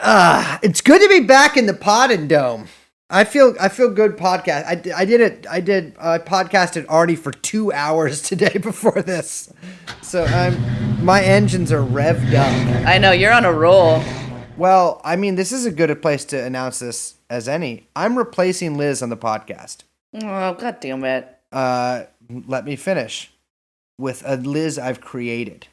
It's good to be back in the pod and dome. I feel good podcast. I podcasted already for 2 hours today before this. So my engines are revved up. I know, you're on a roll. Well, I mean, this is a good place to announce this as any. I'm replacing Liz on the podcast. Oh, God damn it. Let me finish with a Liz I've created.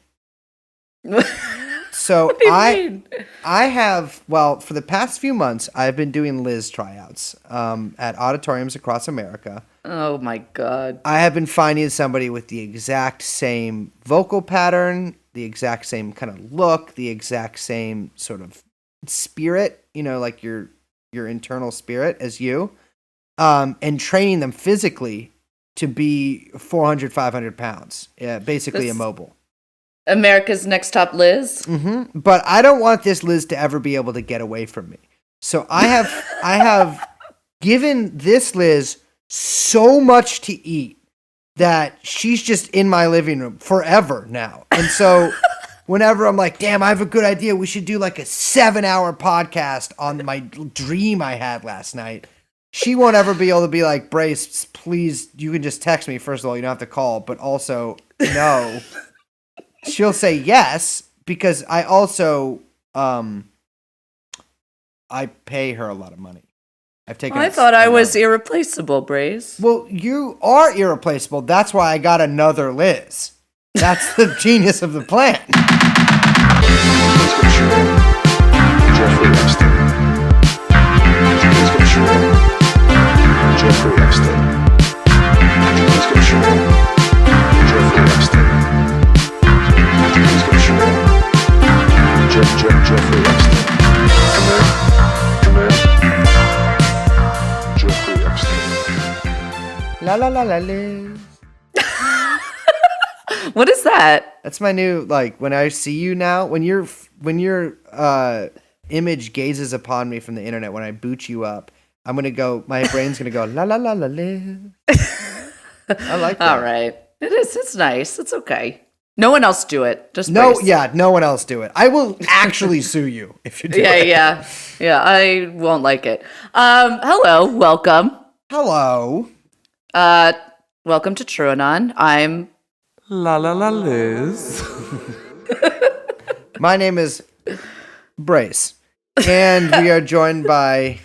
So what do you mean? I have, well, for the past few months, I've been doing Liz tryouts at auditoriums across America. Oh my God. I have been finding somebody with the exact same vocal pattern, the exact same kind of look, the exact same sort of spirit, like your internal spirit as you, and training them physically to be 400, 500 pounds, basically immobile. America's Next Top Liz. Mm-hmm. But I don't want this Liz to ever be able to get away from me. So I have given this Liz so much to eat that she's just in my living room forever now. And so whenever I'm like, damn, I have a good idea, we should do like a 7-hour podcast on my dream I had last night. She won't ever be able to be like, Brace, please, you can just text me. First of all, you don't have to call, but also, no. She'll say yes, because I also, I pay her a lot of money. I thought I was irreplaceable, Brace. Well, you are irreplaceable. That's why I got another Liz. That's the genius of the plan. Jeffrey Epstein. Jeffrey Epstein. Jeffrey Epstein. Jeffrey Epstein. Come in. Jeffrey Epstein. La la la la Liz. What is that? That's my new, when I see you now, when your image gazes upon me from the internet, when I boot you up, I'm going to go, my brain's going to go, la la la la Liz. I like that. All right. It is. It's nice. It's okay. No one else do it. Just no, Brace. yeah, no one else do it. I will actually sue you if you do it. Yeah. I won't like it. Hello, welcome. Hello. Welcome to TrueAnon. I'm La la la Liz. My name is Brace, and we are joined by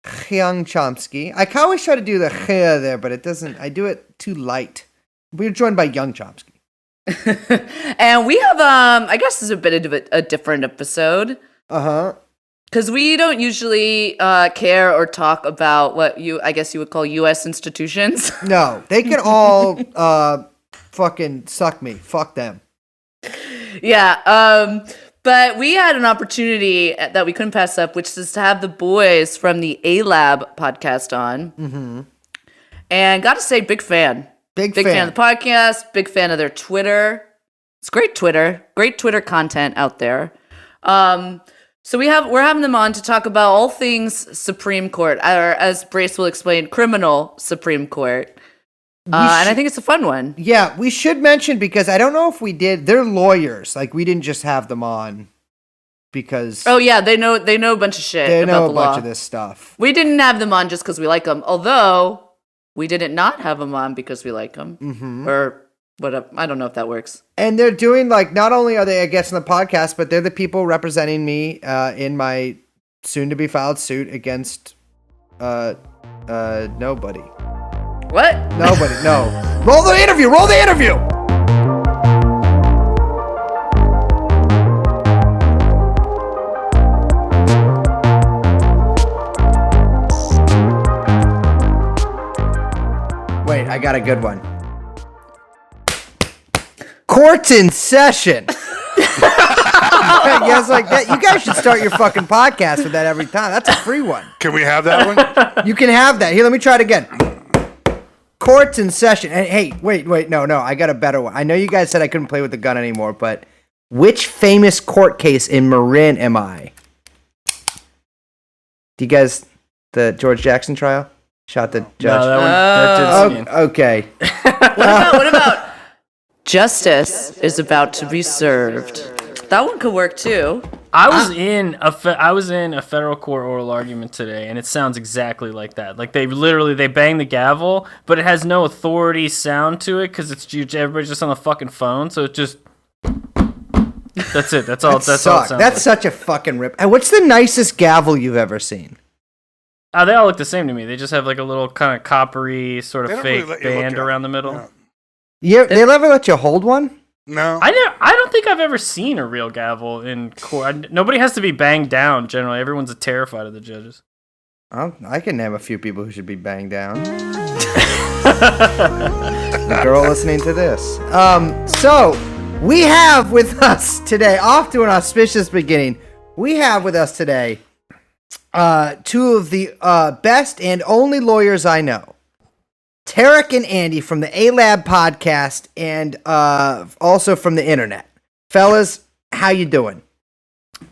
Hyung Chomsky. I can always try to do the there, but it doesn't. I do it too light. We're joined by Young Chomsky. and we have I guess this is a bit of a different episode. Because we don't usually care or talk about what I guess you would call U.S. institutions. No, they can all fucking suck me. Fuck them. Yeah. But we had an opportunity that we couldn't pass up, which is to have the boys from the ALAB podcast on. Mm-hmm. And got to say, big fan. Big fan of the podcast, big fan of their Twitter. It's great Twitter content out there. So we're having them on to talk about all things Supreme Court, or as Brace will explain, criminal Supreme Court. And I think it's a fun one. Yeah, we should mention, because I don't know if we did. They're lawyers. We didn't just have them on because. Oh yeah, they know a bunch of shit. They about know the a law. bunch of this stuff. We didn't have them on just because we like them. Although we didn't not have them on because we like them, or whatever. I don't know if that works. And they're doing not only are they, I guess, on the podcast, but they're the people representing me in my soon-to-be filed suit against nobody. What? Nobody. No. Roll the interview. Wait, I got a good one. Court's in session. Yes, like that. You guys should start your fucking podcast with that every time. That's a free one. Can we have that one? You can have that. Here, let me try it again. Court's in session. Hey, wait, no. I got a better one. I know you guys said I couldn't play with the gun anymore, but which famous court case in Marin am I? Do you guys, the George Jackson trial? Shot the judge. No, that didn't okay. What about Justice is about to be served? That one could work too. I was in a federal court oral argument today, and it sounds exactly like that. Like they bang the gavel, but it has no authority sound to it because everybody's just on the fucking phone. So it just that's it. That's all. That's all. It sounds That's like. such a fucking rip. And what's the nicest gavel you've ever seen? They all look the same to me. They just have like a little kind of coppery sort of fake band around the middle. Yeah. They ever let you hold one? No. I don't think I've ever seen a real gavel in court. Nobody has to be banged down. Generally, everyone's terrified of the judges. I can name a few people who should be banged down. The girl listening to this. So we have with us today, off to an auspicious beginning. We have with us today two of the best and only lawyers I know. Tarek and Andy from the ALAB podcast and also from the internet. Fellas, how you doing?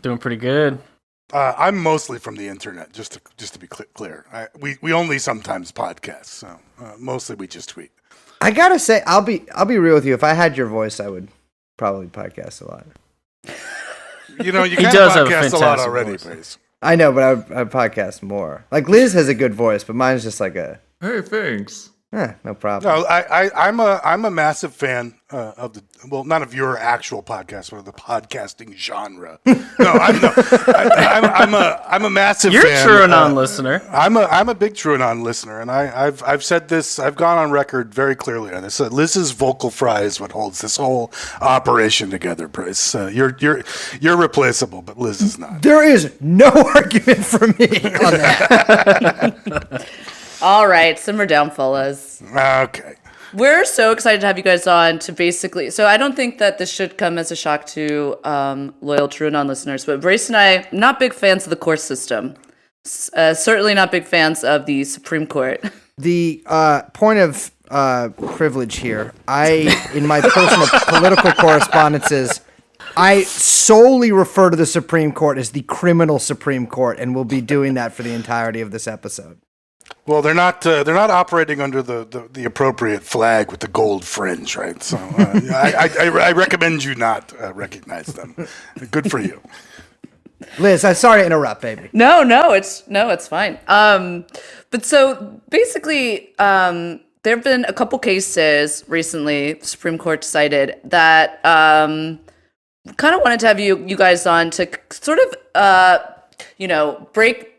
Doing pretty good. I'm mostly from the internet, just to be clear. We only sometimes podcast, so mostly we just tweet. I gotta say, I'll be real with you. If I had your voice, I would probably podcast a lot. You know, you He can does have a podcast a lot fantastic already, voice. Pace. I know, but I podcast more. Like Liz has a good voice, but mine's just like a Hey, thanks. no problem. No, I'm a massive fan of not of your actual podcast, but of the podcasting genre. I'm a massive You're fan. a TrueAnon listener. I'm a big TrueAnon listener, and I've said this. I've gone on record very clearly on this. Liz's vocal fry is what holds this whole operation together, Bryce. You're replaceable, but Liz is not. There is no argument for me on that. All right, simmer down, fellas. Okay. We're so excited to have you guys on to basically. So I don't think that this should come as a shock to loyal TrueAnon listeners, but Brace and I, not big fans of the court system. Certainly not big fans of the Supreme Court. The point of privilege here, in my personal political correspondences, I solely refer to the Supreme Court as the criminal Supreme Court, and we'll be doing that for the entirety of this episode. Well, they're not operating under the appropriate flag with the gold fringe, right? So I recommend you not recognize them. Good for you. Liz, I'm sorry to interrupt, baby. No, it's fine. But so basically, there have been a couple cases recently. The Supreme Court decided that kind of wanted to have you guys on to sort of break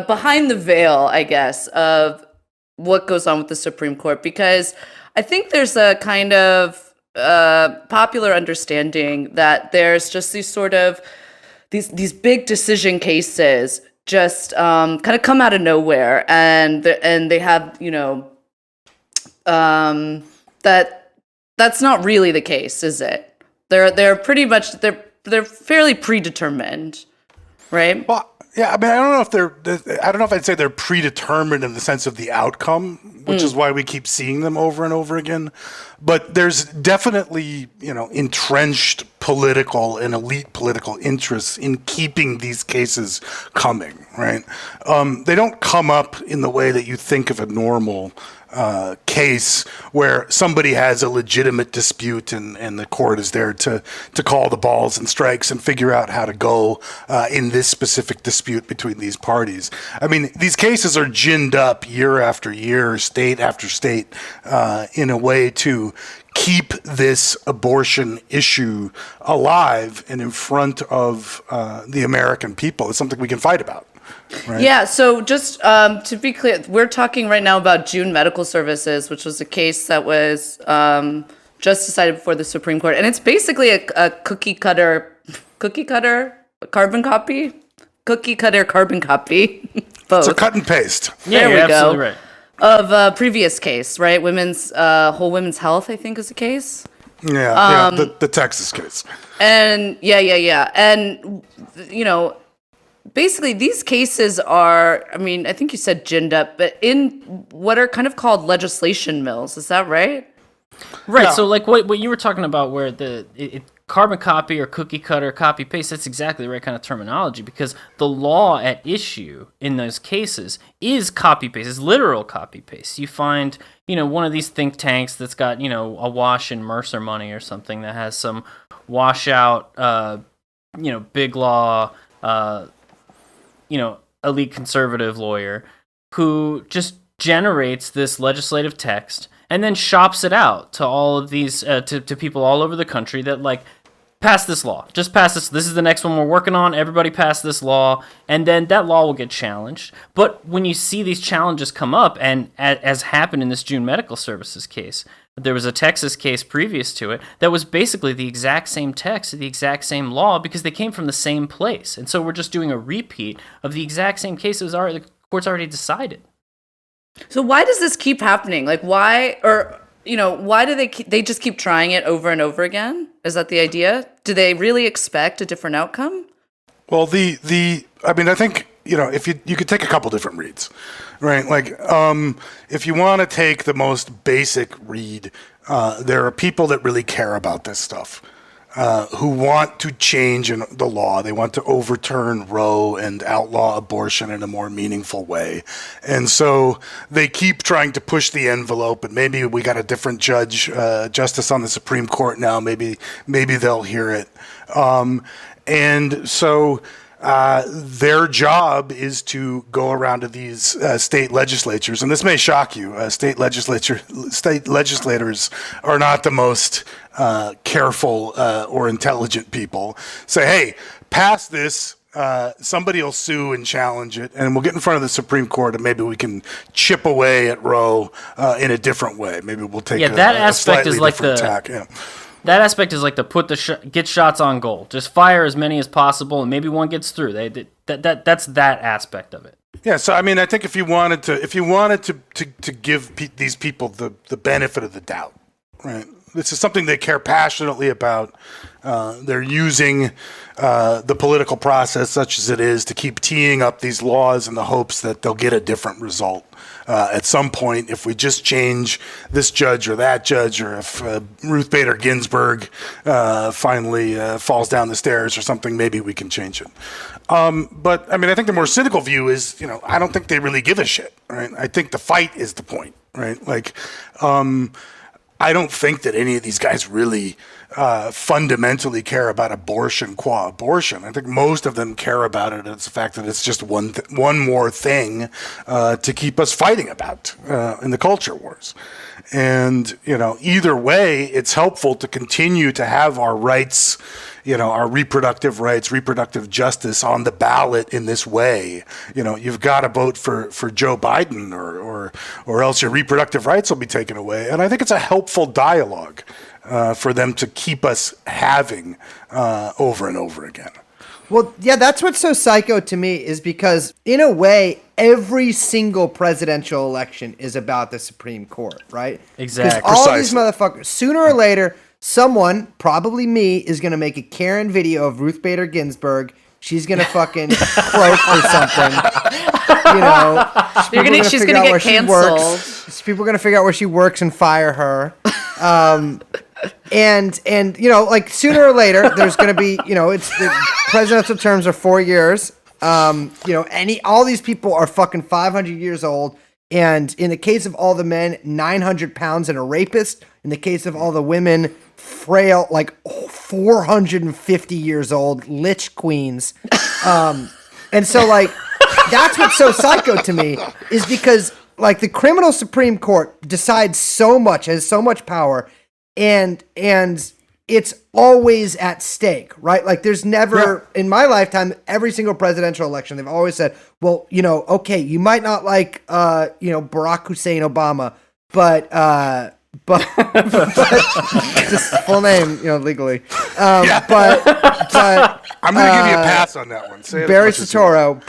behind the veil, I guess, of what goes on with the Supreme Court, because I think there's a kind of popular understanding that there's just these sort of these big decision cases just kind of come out of nowhere, and they have that's not really the case, is it? They're pretty much they're fairly predetermined, right? Well, yeah, I mean, I don't know if I'd say they're predetermined in the sense of the outcome, which is why we keep seeing them over and over again. But there's definitely, entrenched political and elite political interests in keeping these cases coming, right? They don't come up in the way that you think of a normal case where somebody has a legitimate dispute and the court is there to call the balls and strikes and figure out how to go in this specific dispute between these parties. I mean, these cases are ginned up year after year, state after state, in a way to keep this abortion issue alive and in front of the American people. It's something we can fight about. Right. Yeah, so just to be clear, we're talking right now about June Medical Services, which was a case that was just decided before the Supreme Court. And it's basically a cookie cutter carbon copy? Cookie cutter carbon copy. Both. It's a cut and paste. Yeah, There you're we go. absolutely right. Of a previous case, right? Whole Women's Health, I think, is the case. Yeah, the Texas case. And yeah. And, basically these cases are, I mean, I think you said ginned up, but in what are kind of called legislation mills. Is that right? Right. Yeah. So like what you were talking about where it carbon copy or cookie cutter copy paste, that's exactly the right kind of terminology, because the law at issue in those cases is copy paste, is literal copy paste. You find, one of these think tanks that's got, a wash in Mercer money or something that has some washout big law, elite conservative lawyer who just generates this legislative text and then shops it out to all of these to people all over the country that like pass this law, just pass this. This is the next one we're working on. Everybody pass this law, and then that law will get challenged. But when you see these challenges come up, and as happened in this June Medical Services case, there was a Texas case previous to it that was basically the exact same text, the exact same law, because they came from the same place. And so we're just doing a repeat of the exact same case the court's already decided. So why does this keep happening? Like why do they just keep trying it over and over again? Is that the idea? Do they really expect a different outcome? Well, I think, if you could take a couple different reads, right? Like, if you want to take the most basic read, there are people that really care about this stuff, who want to change the law. They want to overturn Roe and outlaw abortion in a more meaningful way. And so they keep trying to push the envelope, and maybe we got a different justice on the Supreme Court now. Maybe they'll hear it. And so their job is to go around to these state legislatures, and this may shock you. State legislators are not the most careful or intelligent people. Say, hey, pass this. Somebody will sue and challenge it, and we'll get in front of the Supreme Court, and maybe we can chip away at Roe in a different way. Maybe we'll take a slightly different tack. Yeah. That aspect is like to get shots on goal. Just fire as many as possible, and maybe one gets through. That's that aspect of it. Yeah. So I mean, I think if you wanted to give these people the benefit of the doubt, right? This is something they care passionately about. They're using the political process, such as it is, to keep teeing up these laws in the hopes that they'll get a different result. At some point, if we just change this judge or that judge, or if Ruth Bader Ginsburg finally falls down the stairs or something, maybe we can change it. But I mean, I think the more cynical view is, I don't think they really give a shit, right? I think the fight is the point, right? Like, I don't think that any of these guys really fundamentally care about abortion qua abortion. I think most of them care about it as the fact that it's just one more thing to keep us fighting about in the culture wars. And, either way, it's helpful to continue to have our rights, our reproductive rights, reproductive justice on the ballot in this way. You've got to vote for Joe Biden or else your reproductive rights will be taken away. And I think it's a helpful dialogue for them to keep us having over and over again. Well, yeah, that's what's so psycho to me, is because in a way, every single presidential election is about the Supreme Court, right? Exactly. Because all these motherfuckers, sooner or later, someone, probably me, is going to make a Karen video of Ruth Bader Ginsburg. She's going to fucking croak or something. She's going to get canceled. People are going to figure out where she works and fire her. And like sooner or later, there's going to be, it's the presidential terms are 4 years. All these people are fucking 500 years old. And in the case of all the men, 900 pounds and a rapist. In the case of all the women, frail, like 450 years old, lich queens. And so like, that's what's so psycho to me, is because like the criminal Supreme Court decides so much, has so much power, and it's always at stake, right? Like there's never, in my lifetime, every single presidential election, they've always said, well, okay, you might not like, Barack Hussein Obama, but just full name, legally. But I'm going to give you a pass on that one. Say Barry Soetoro,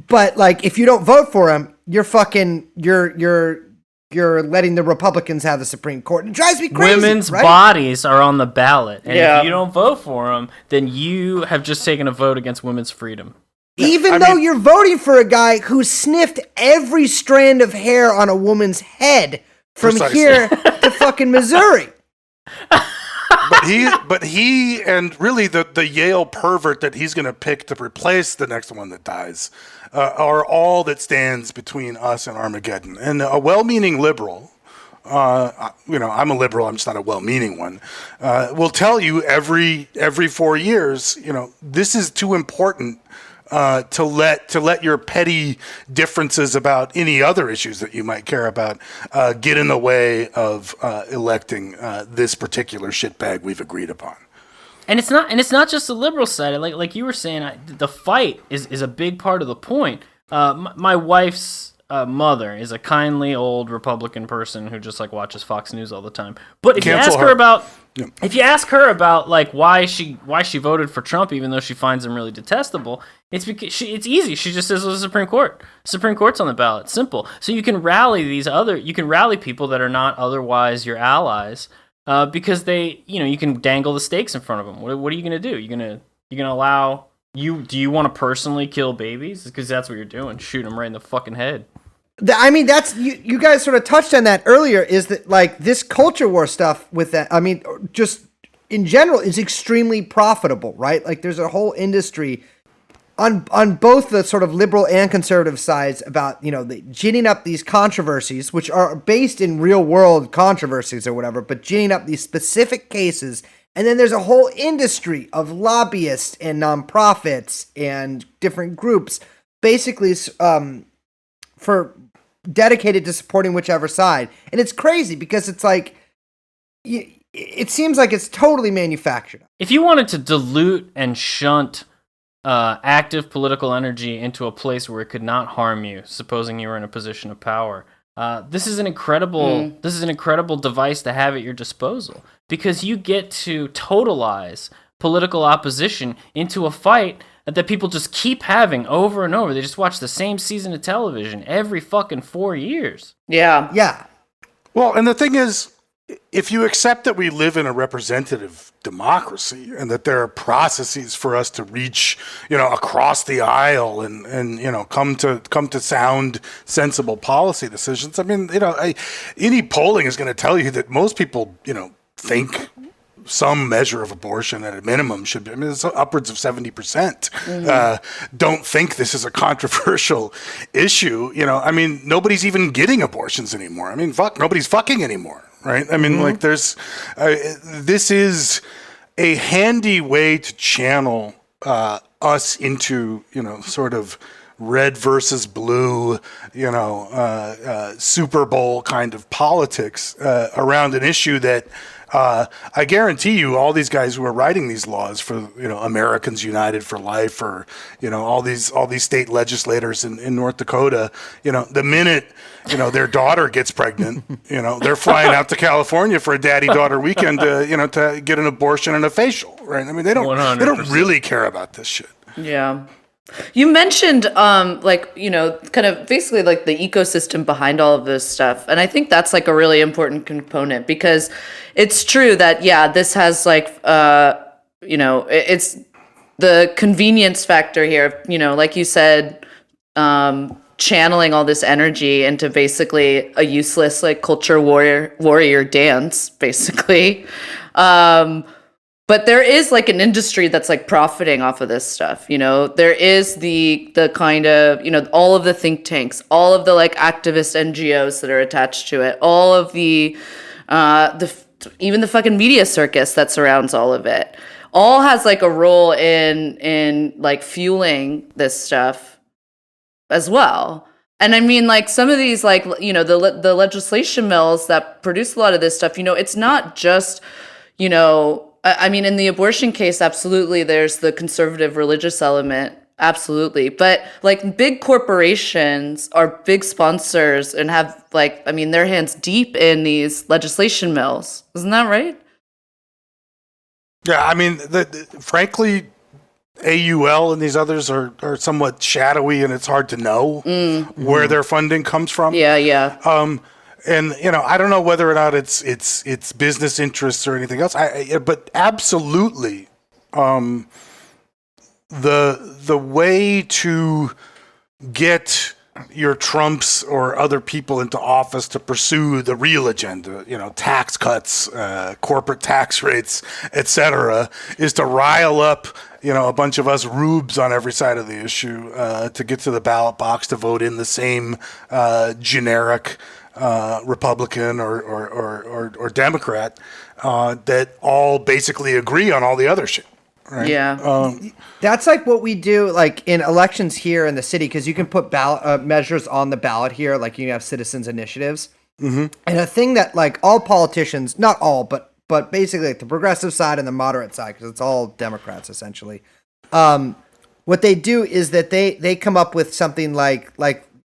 but like if you don't vote for him, you're fucking you're letting the Republicans have the Supreme Court. It drives me crazy. Women's bodies are on the ballot, and if you don't vote for them, then you have just taken a vote against women's freedom. Even though you're voting for a guy who sniffed every strand of hair on a woman's head from here to fucking Missouri. But he and really the Yale pervert that he's going to pick to replace the next one that dies are all that stands between us and Armageddon. And a well-meaning liberal I'm a liberal, I'm just not a well-meaning one, will tell you every 4 years, this is too important to let your petty differences about any other issues that you might care about get in the way of electing this particular shitbag we've agreed upon. And it's not just the liberal side. Like you were saying, the fight is a big part of the point. My wife's mother is a kindly old Republican person who just like watches Fox News all the time. But if you ask her about like why she voted for Trump, even though she finds him really detestable, it's because it's easy. She just says, "Well, the Supreme Court. Supreme Court's on the ballot. Simple." So you can rally people that are not otherwise your allies, because you can dangle the stakes in front of them. What are you gonna do? You gonna allow do you want to personally kill babies? Because that's what you're doing. Shoot them right in the fucking head. I mean, that's you guys sort of touched on that earlier, is that like this culture war stuff with that, I mean, just in general is extremely profitable, right? Like there's a whole industry on both the sort of liberal and conservative sides about, ginning up these controversies, which are based in real world controversies or whatever, but ginning up these specific cases. And then there's a whole industry of lobbyists and nonprofits and different groups, basically for dedicated to supporting whichever side. And it's crazy because it's like, it seems like it's totally manufactured. If you wanted to dilute and shunt active political energy into a place where it could not harm you, supposing you were in a position of power, this is an incredible device to have at your disposal, because you get to totalize political opposition into a fight that people just keep having over and over. They just watch the same season of television every fucking 4 years. Yeah. Yeah. Well, and the thing is, if you accept that we live in a representative democracy and that there are processes for us to reach, across the aisle and come to sound, sensible policy decisions. I mean, any polling is going to tell you that most people, think some measure of abortion at a minimum should be. I mean, it's upwards of 70%. Don't think this is a controversial issue. I mean, nobody's even getting abortions anymore. I mean, nobody's fucking anymore. Right. I mean, like this is a handy way to channel us into, sort of red versus blue, Super Bowl kind of politics around an issue that I guarantee you all these guys who are writing these laws for, Americans United for Life, or, all these state legislators in North Dakota, the minute, their daughter gets pregnant, they're flying out to California for a daddy-daughter weekend to get an abortion and a facial, right? I mean, they don't 100%. really care about this shit. Yeah. You mentioned, kind of basically like the ecosystem behind all of this stuff. And I think that's like a really important component, because it's true that, this has like, it's the convenience factor here, like you said, channeling all this energy into basically a useless like culture warrior dance, basically. But there is like an industry that's like profiting off of this stuff. There is the kind of, all of the think tanks, all of the like activist NGOs that are attached to it, all of the even the fucking media circus that surrounds all of it, all has like a role in like fueling this stuff as well. And I mean, like some of these, like, the legislation mills that produce a lot of this stuff, it's not just, I mean, in the abortion case, absolutely, there's the conservative religious element, absolutely. But like big corporations are big sponsors and have like, I mean, their hands deep in these legislation mills. Isn't that right? Yeah, I mean, frankly, AUL and these others are somewhat shadowy, and it's hard to know where their funding comes from. Yeah. And I don't know whether or not it's business interests or anything else. But absolutely, the way to get your Trumps or other people into office to pursue the real agenda, tax cuts, corporate tax rates, etc., is to rile up, a bunch of us rubes on every side of the issue to get to the ballot box to vote in the same generic Republican or Democrat, that all basically agree on all the other shit. Right? Yeah. That's like what we do like in elections here in the city, because you can put ballot measures on the ballot here, like you have citizens initiatives. Mm-hmm. And a thing that like all politicians, not all, but basically like the progressive side and the moderate side, because it's all Democrats essentially. What they do is that they come up with something like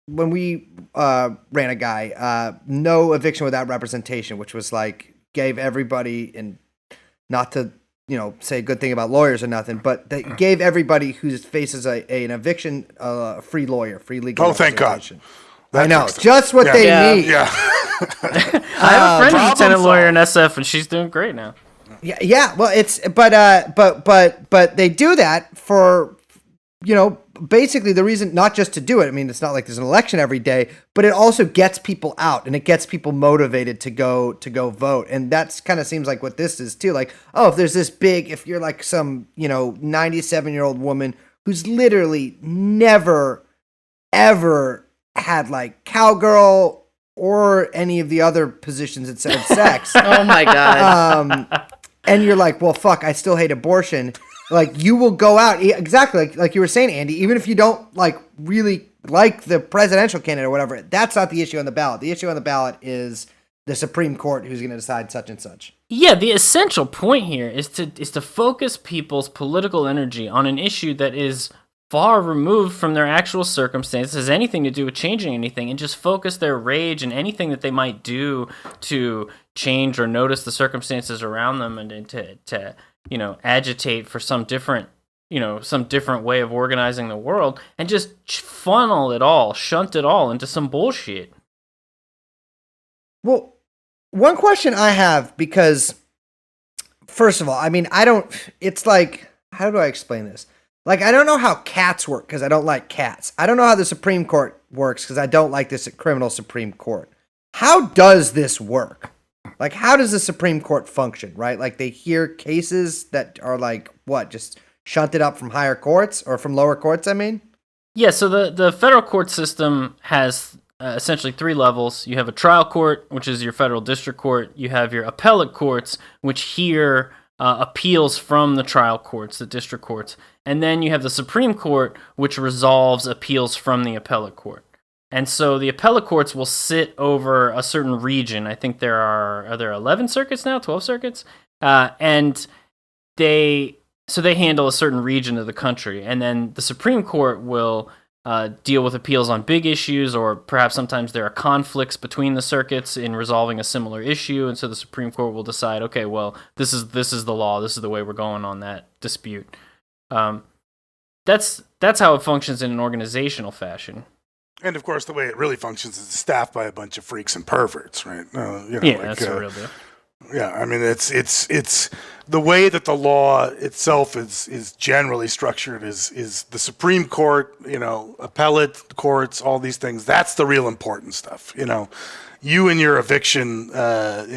when we ran a guy, no eviction without representation, which was like gave everybody, and not to say a good thing about lawyers or nothing, but they gave everybody who faces an eviction free lawyer, free legal representation. Thank God. I know, just what they need. Yeah. I have a friend who's a tenant lawyer in SF, and she's doing great now. Yeah. Well, it's but they do that for basically the reason, not just to do it. I mean, it's not like there's an election every day, but it also gets people out and it gets people motivated to go vote. And that's kind of seems like what this is too. Like, oh, if there's this big, if you're like some 97-year-old woman who's literally never ever had like cowgirl or any of the other positions that said sex. Oh my God. And you're like, well, fuck, I still hate abortion. Like, you will go out exactly like you were saying, Andy. Even if you don't like really like the presidential candidate or whatever, that's not the issue on the ballot. The issue on the ballot is the Supreme Court who's going to decide such and such. Yeah, the essential point here is to focus people's political energy on an issue that is far removed from their actual circumstances, has anything to do with changing anything, and just focus their rage and anything that they might do to change or notice the circumstances around them, and to agitate for some different way of organizing the world, and just shunt it all into some bullshit. Well, one question I have, because first of all, I mean, it's like, how do I explain this? Like, I don't know how cats work because I don't like cats. I don't know how the Supreme Court works because I don't like this criminal Supreme Court. How does this work? Like, how does the Supreme Court function, right? Like, they hear cases that are like, what, just shunted up from higher courts or from lower courts, I mean? Yeah, so the federal court system has essentially three levels. You have a trial court, which is your federal district court. You have your appellate courts, which hear appeals from the trial courts, the district courts. And then you have the Supreme Court, which resolves appeals from the appellate court. And so the appellate courts will sit over a certain region. I think are there 11 circuits now, 12 circuits? And they handle a certain region of the country. And then the Supreme Court will deal with appeals on big issues, or perhaps sometimes there are conflicts between the circuits in resolving a similar issue. And so the Supreme Court will decide, okay, well, this is the law. This is the way we're going on that dispute. That's how it functions in an organizational fashion. And of course, the way it really functions is staffed by a bunch of freaks and perverts, right? That's the real deal. Yeah, I mean, it's the way that the law itself is generally structured is the Supreme Court, appellate courts, all these things. That's the real important stuff. You and your eviction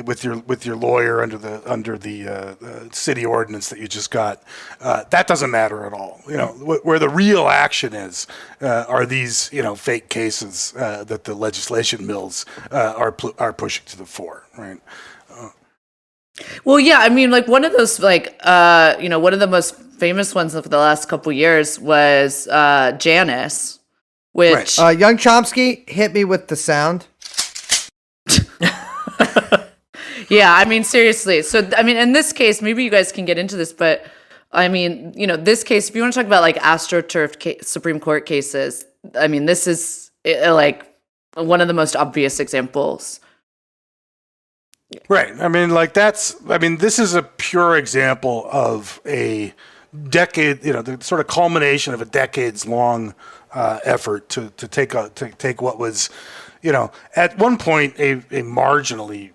with your lawyer under the city ordinance that you just got, that doesn't matter at all. Where the real action is are these fake cases that the legislation mills are pushing to the fore, right? Well, yeah, I mean, like one of those, like one of the most famous ones of the last couple years was Janus, which Young Chomsky, hit me with the sound. Yeah, I mean, seriously. So, I mean, in this case, maybe you guys can get into this, but I mean, this case, if you want to talk about like AstroTurf Supreme Court cases, I mean, this is like one of the most obvious examples. Right. I mean, this is a pure example of a decade, the sort of culmination of a decades-long effort to take what was, at one point a marginally,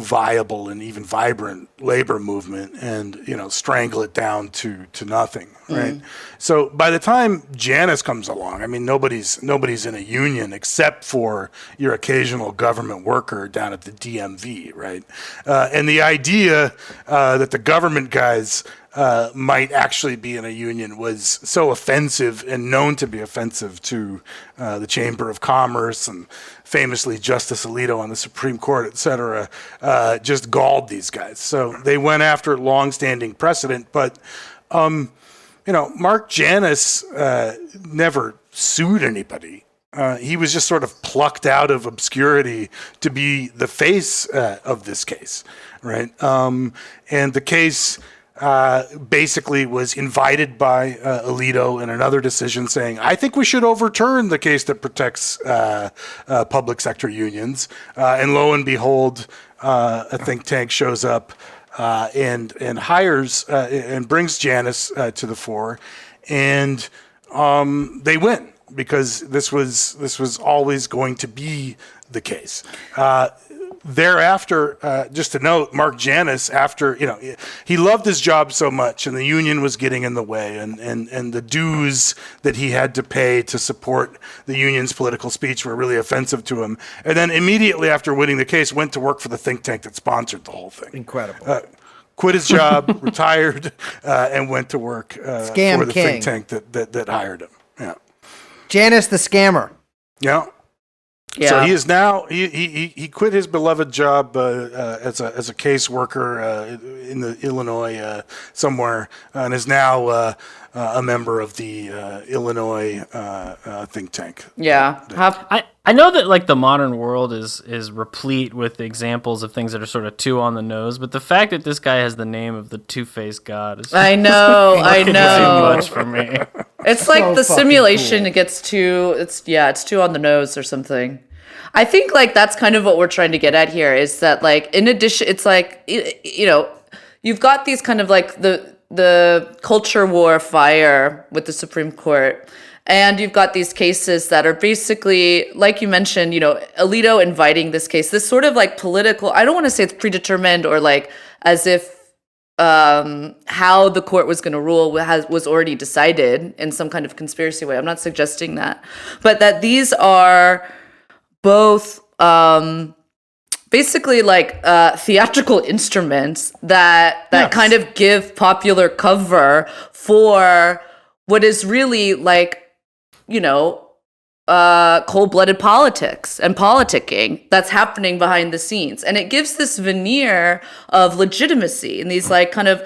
viable and even vibrant labor movement and, strangle it down to nothing, right? Mm. So by the time Janus comes along, I mean, nobody's in a union except for your occasional government worker down at the DMV, right? And the idea that the government guys might actually be in a union was so offensive and known to be offensive to the Chamber of Commerce and famously Justice Alito on the Supreme Court, et cetera, just galled these guys. So they went after longstanding precedent. But, Mark Janus never sued anybody. He was just sort of plucked out of obscurity to be the face of this case, right? And the case basically was invited by Alito in another decision saying, I think we should overturn the case that protects public sector unions. And lo and behold, a think tank shows up and hires and brings Janus to the fore, and they win because this was always going to be the case. Thereafter, just to note, Mark Janus, after, he loved his job so much and the union was getting in the way and the dues that he had to pay to support the union's political speech were really offensive to him. And then immediately after winning the case, went to work for the think tank that sponsored the whole thing. Incredible. Quit his job, retired, and went to work for the think tank that hired him. Yeah. Janus the scammer. Yeah. Yeah. So he is now he quit his beloved job as a caseworker in the Illinois somewhere, and is now a member of the Illinois think tank. Yeah. I know that like the modern world is replete with examples of things that are sort of too on the nose, but the fact that this guy has the name of the two-faced god is I know. too much for me. It's like So the fucking simulation. cool. It gets too. It's too on the nose or something. I think like that's kind of what we're trying to get at here is that like in addition, it's like you've got these kind of like the culture war fire with the Supreme Court. And you've got these cases that are basically, like you mentioned, Alito inviting this case, this sort of like political, I don't want to say it's predetermined or like as if how the court was going to rule was already decided in some kind of conspiracy way. I'm not suggesting that. But that these are both basically like theatrical instruments that Yes. kind of give popular cover for what is really like, cold-blooded politics and politicking that's happening behind the scenes. And it gives this veneer of legitimacy in these like kind of,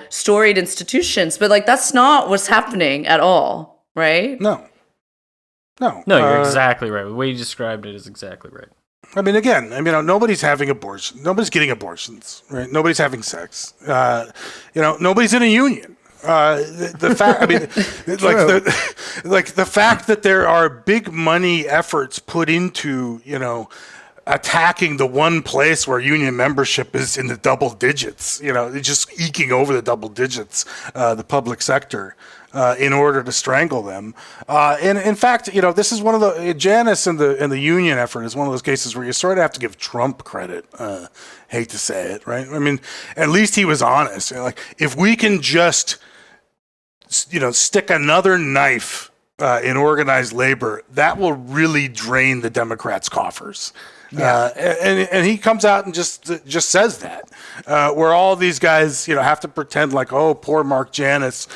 storied institutions. But like, that's not what's happening at all, right? No, You're exactly right. The way you described it is exactly right. I mean, again, nobody's having abortion. Nobody's getting abortions, right? Nobody's having sex. Nobody's in a union. The fact, the fact that there are big money efforts put into, attacking the one place where union membership is in the double digits, just eking over the double digits, the public sector. In order to strangle them, and in fact, this is one of the Janus and the union effort is one of those cases where you sort of have to give Trump credit. Hate to say it, right? I mean, at least he was honest. Like, if we can just, stick another knife in organized labor, that will really drain the Democrats' coffers. Yeah. And he comes out and just says that, where all these guys, have to pretend like, oh, poor Mark Janus,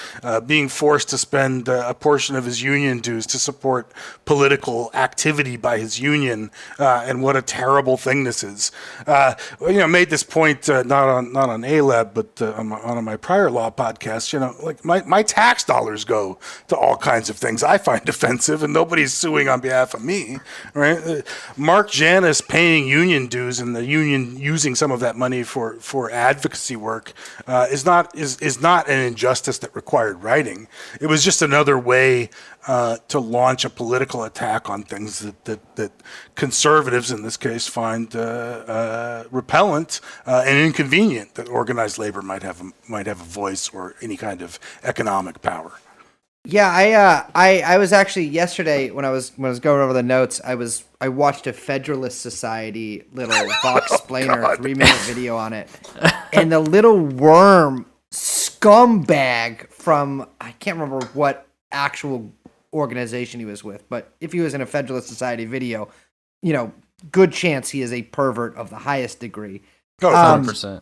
being forced to spend a portion of his union dues to support political activity by his union, and what a terrible thing this is. Made this point not on ALAB, but on my prior law podcast. Like my tax dollars go to all kinds of things I find offensive, and nobody's suing on behalf of me, right? Mark Janus paying union dues and the union using some of that money for advocacy work is not an injustice that required writing. It was just another way to launch a political attack on things that conservatives in this case find repellent and inconvenient that organized labor might have a voice or any kind of economic power. Yeah, I was actually yesterday when I was going over the notes, I watched a Federalist Society little Vox-plainer 3-minute video on it, and the little worm scumbag from I can't remember what actual organization he was with, but if he was in a Federalist Society video, good chance he is a pervert of the highest degree. Oh, 100%.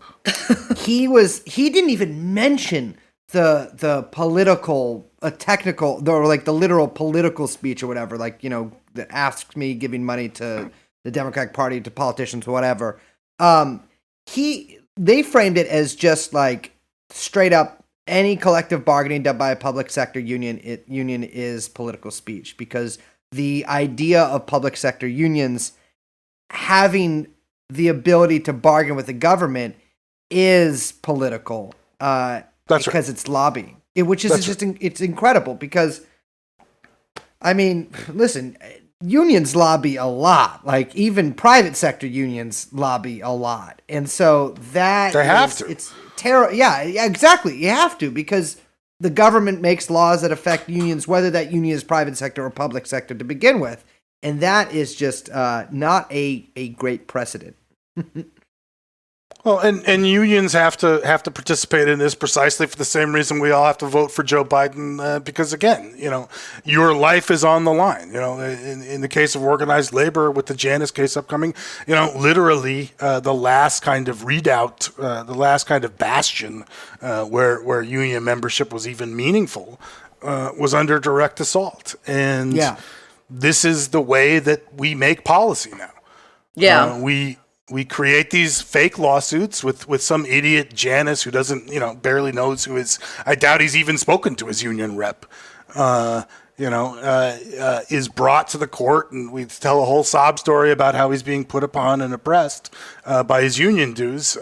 He didn't even mention the political, technical, or like the literal political speech or whatever, like, that asks me giving money to the Democratic Party, to politicians, whatever. They framed it as just like straight up any collective bargaining done by a public sector union is political speech, because the idea of public sector unions having the ability to bargain with the government is political. Because it's lobbying, which is it's incredible, because, I mean, listen, unions lobby a lot. Like, even private sector unions lobby a lot. And so they have to. It's terrible. Yeah, exactly. You have to, because the government makes laws that affect unions, whether that union is private sector or public sector to begin with. And that is just not a great precedent. Well, and unions have to participate in this precisely for the same reason we all have to vote for Joe Biden, because again, your life is on the line. In the case of organized labor with the Janus case upcoming, literally the last kind of redoubt, the last kind of bastion where union membership was even meaningful was under direct assault. And this is the way that we make policy now. Yeah, we create these fake lawsuits with some idiot Janus who doesn't, barely knows who is. I doubt he's even spoken to his union rep. Is brought to the court, and we tell a whole sob story about how he's being put upon and oppressed by his union dues.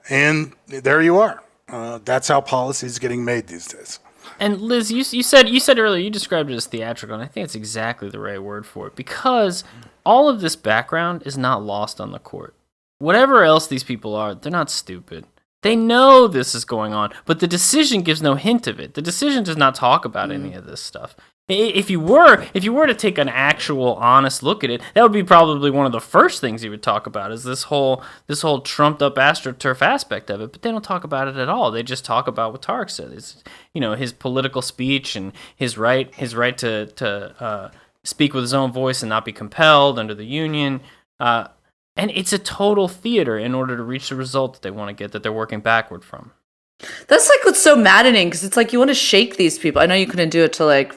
And there you are. That's how policy is getting made these days. And Liz, you said earlier, you described it as theatrical, and I think it's exactly the right word for it, because all of this background is not lost on the court. Whatever else these people are, they're not stupid. They know this is going on, but the decision gives no hint of it. The decision does not talk about any of this stuff. If you were to take an actual honest look at it, that would be probably one of the first things you would talk about, is this whole trumped up AstroTurf aspect of it. But they don't talk about it at all. They just talk about what Tarek said. It's, his political speech and his right to speak with his own voice and not be compelled under the union. And it's a total theater in order to reach the result that they want to get, that they're working backward from. That's like what's so maddening, because it's like you want to shake these people. I know you couldn't do it to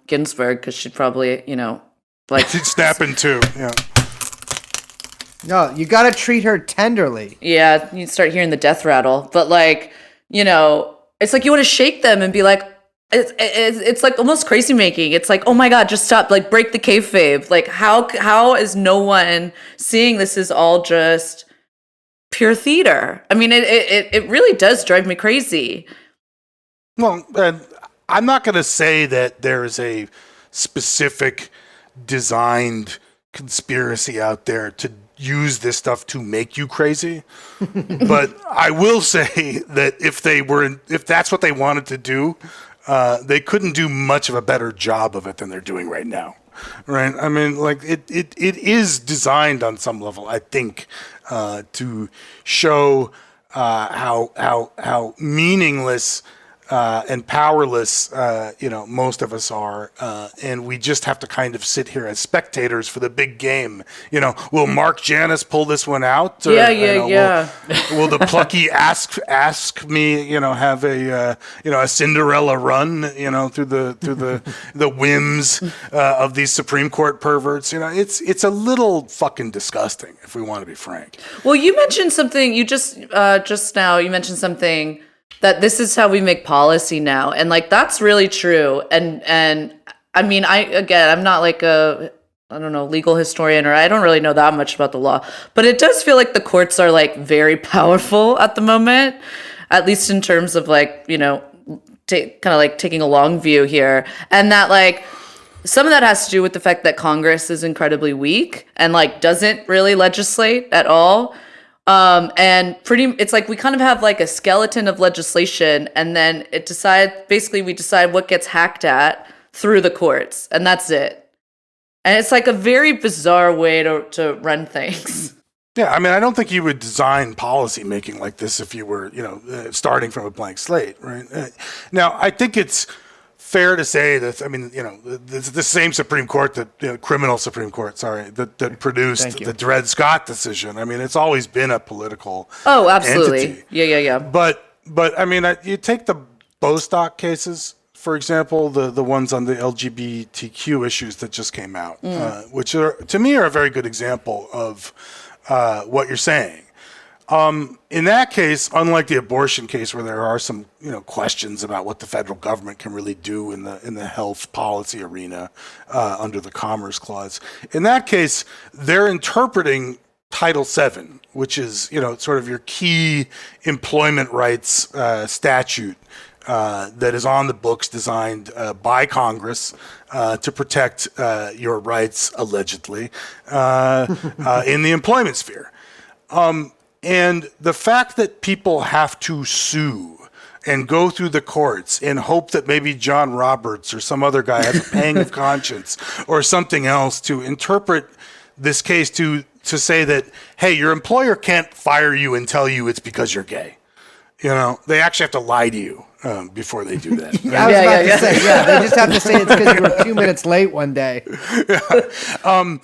Ginsburg, because she'd probably she'd snap in two. Yeah. No, you got to treat her tenderly. Yeah, you start hearing the death rattle, but it's like you want to shake them and be like, it's like almost crazy making. It's like, oh my God, just stop! Like, break the kayfabe. Like, how is no one seeing this is all just pure theater? I mean, it really does drive me crazy. Well, I'm not going to say that there is a specific designed conspiracy out there to use this stuff to make you crazy, but I will say that if that's what they wanted to do, they couldn't do much of a better job of it than they're doing right now. Right? I mean, it is designed on some level, I think, to show how meaningless and powerless, most of us are, and we just have to kind of sit here as spectators for the big game. Will Mark Janus pull this one out? Or, yeah. Will the plucky ask me, have a Cinderella run, through the whims of these Supreme Court perverts? It's a little fucking disgusting, if we want to be frank. Well, you mentioned something. You just now you mentioned something, that this is how we make policy now. And that's really true. And I mean, I'm not like a, I don't know, legal historian, or I don't really know that much about the law, but it does feel like the courts are very powerful at the moment, at least in terms of kind of taking a long view here. And that some of that has to do with the fact that Congress is incredibly weak and doesn't really legislate at all. And it's we kind of have a skeleton of legislation, and then we decide what gets hacked at through the courts, and that's it. And it's a very bizarre way to run things. Yeah, I mean, I don't think you would design policy making like this if you were, starting from a blank slate, right? Now, I think it's fair to say that, I mean, the same Supreme Court criminal Supreme Court, that produced the Dred Scott decision. I mean, it's always been a political absolutely. entity. Yeah. But I mean, you take the Bostock cases, for example, the ones on the LGBTQ issues that just came out, which are, to me, are a very good example of what you're saying. In that case, unlike the abortion case where there are some, questions about what the federal government can really do in the health policy arena under the Commerce Clause, in that case, they're interpreting Title VII, which is, sort of your key employment rights statute that is on the books, designed by Congress to protect your rights, allegedly, in the employment sphere. And the fact that people have to sue and go through the courts and hope that maybe John Roberts or some other guy has a pang of conscience or something else to interpret this case to say that, hey, your employer can't fire you and tell you it's because you're gay. They actually have to lie to you before they do that. I was about to say, they just have to say it's because you were 2 minutes late one day. The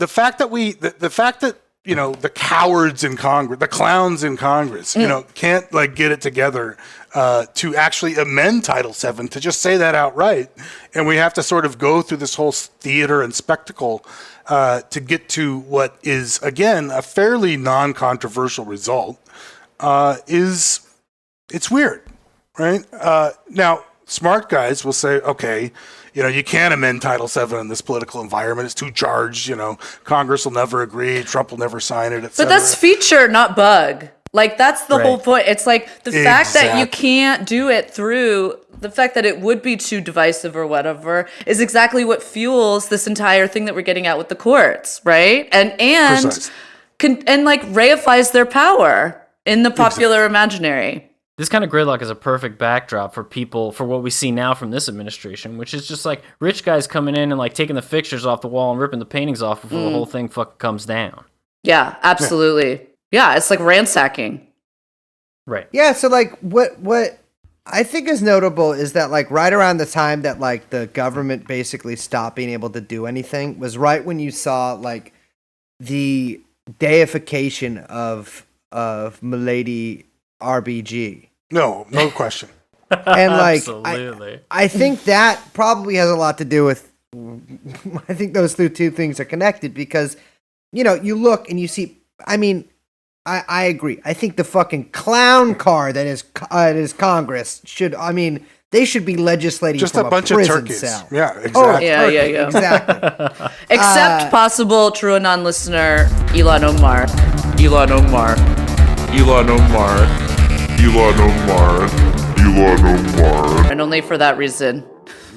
fact that the cowards in Congress, the clowns in Congress, can't get it together to actually amend Title VII to just say that outright. And we have to sort of go through this whole theater and spectacle to get to what is, again, a fairly non-controversial result. It's weird, right? Now, smart guys will say, okay, you can't amend Title VII in this political environment. It's too charged. Congress will never agree. Trump will never sign it, et cetera. But that's feature, not bug. That's the whole point. It's the fact that you can't do it through the fact that it would be too divisive or whatever is exactly what fuels this entire thing that we're getting at with the courts, right? And reifies their power in the popular imaginary. This kind of gridlock is a perfect backdrop for what we see now from this administration, which is just rich guys coming in and taking the fixtures off the wall and ripping the paintings off before the whole thing fucking comes down. Yeah, absolutely. Yeah, it's ransacking. Right. Yeah, so what I think is notable is that right around the time that the government basically stopped being able to do anything was right when you saw the deification of Milady RBG. No question. And Absolutely. I think that probably has a lot to do with, I think those two things are connected because, you look and you see, I agree. I think the fucking clown car that is Congress they should be legislating just from a bunch a of prison turkeys. cell. Yeah, exactly. Oh, yeah. Exactly. Except possible TrueAnon listener Elon Omar. And only for that reason.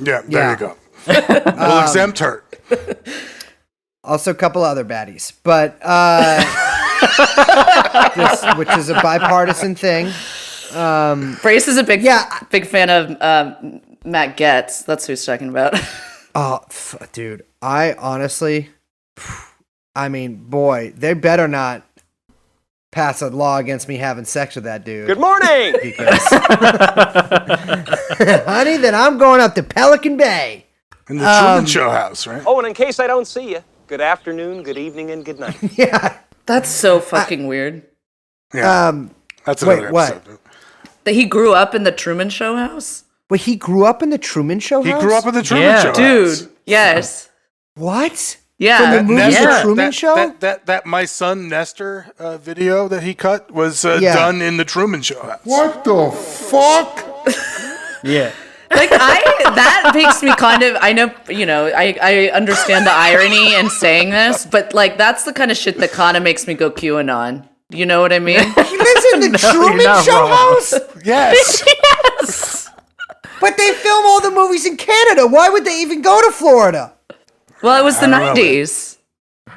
Yeah, there you go. We'll exempt her. Also, a couple other baddies, but which is a bipartisan thing. Brace is a big fan of Matt Getz. That's who he's talking about. Dude, I honestly, boy, they better not pass a law against me having sex with that dude. Good morning! Because, honey, then I'm going up to Pelican Bay. In the Truman Show house, right? Oh, and in case I don't see you, good afternoon, good evening, and good night. Yeah. That's so fucking weird. Yeah. That's another episode. What? That he grew up in the Truman Show house? Wait, he grew up in the Truman Show house? He grew up in the Truman Show house. Dude, yes. What? Yeah. From the movie The Truman Show? That My Son Nestor video that he cut was done in the Truman Show house. What the fuck? Yeah. That makes me kind of, I know, I understand the irony in saying this, but that's the kind of shit that kind of makes me go QAnon. You know what I mean? He lives in the Truman Show house? Yes. Yes. But they film all the movies in Canada. Why would they even go to Florida? Well, it was the 90s.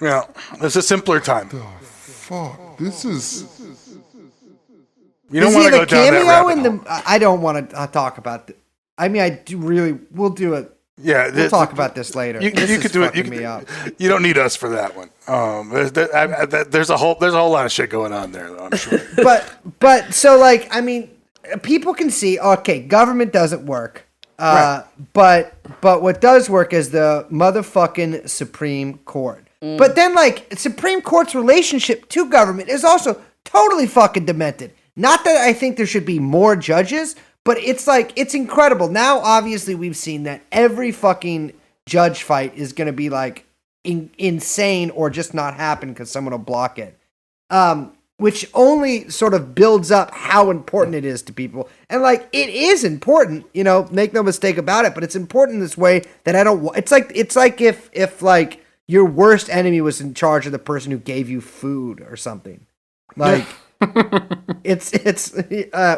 Yeah, it's a simpler time. Fuck, this is... You don't want to go down that rabbit hole. I don't want to talk about it. I do really... We'll do it. Yeah, we'll talk about this later. You could do it. You don't need us for that one. There's a whole lot of shit going on there, though, I'm sure. but so people can see. Okay, government doesn't work. Right. But what does work is the motherfucking Supreme Court. But then, like, Supreme Court's relationship to government is also totally fucking demented. Not that I think there should be more judges, but it's like, it's incredible. Now, obviously, we've seen that every fucking judge fight is going to be, like, insane or just not happen because someone will block it. Which only sort of builds up how important it is to people. And, like, it is important, you know, make no mistake about it, but it's important in this way that I don't, it's like if like, your worst enemy was in charge of the person who gave you food or something. Like, it's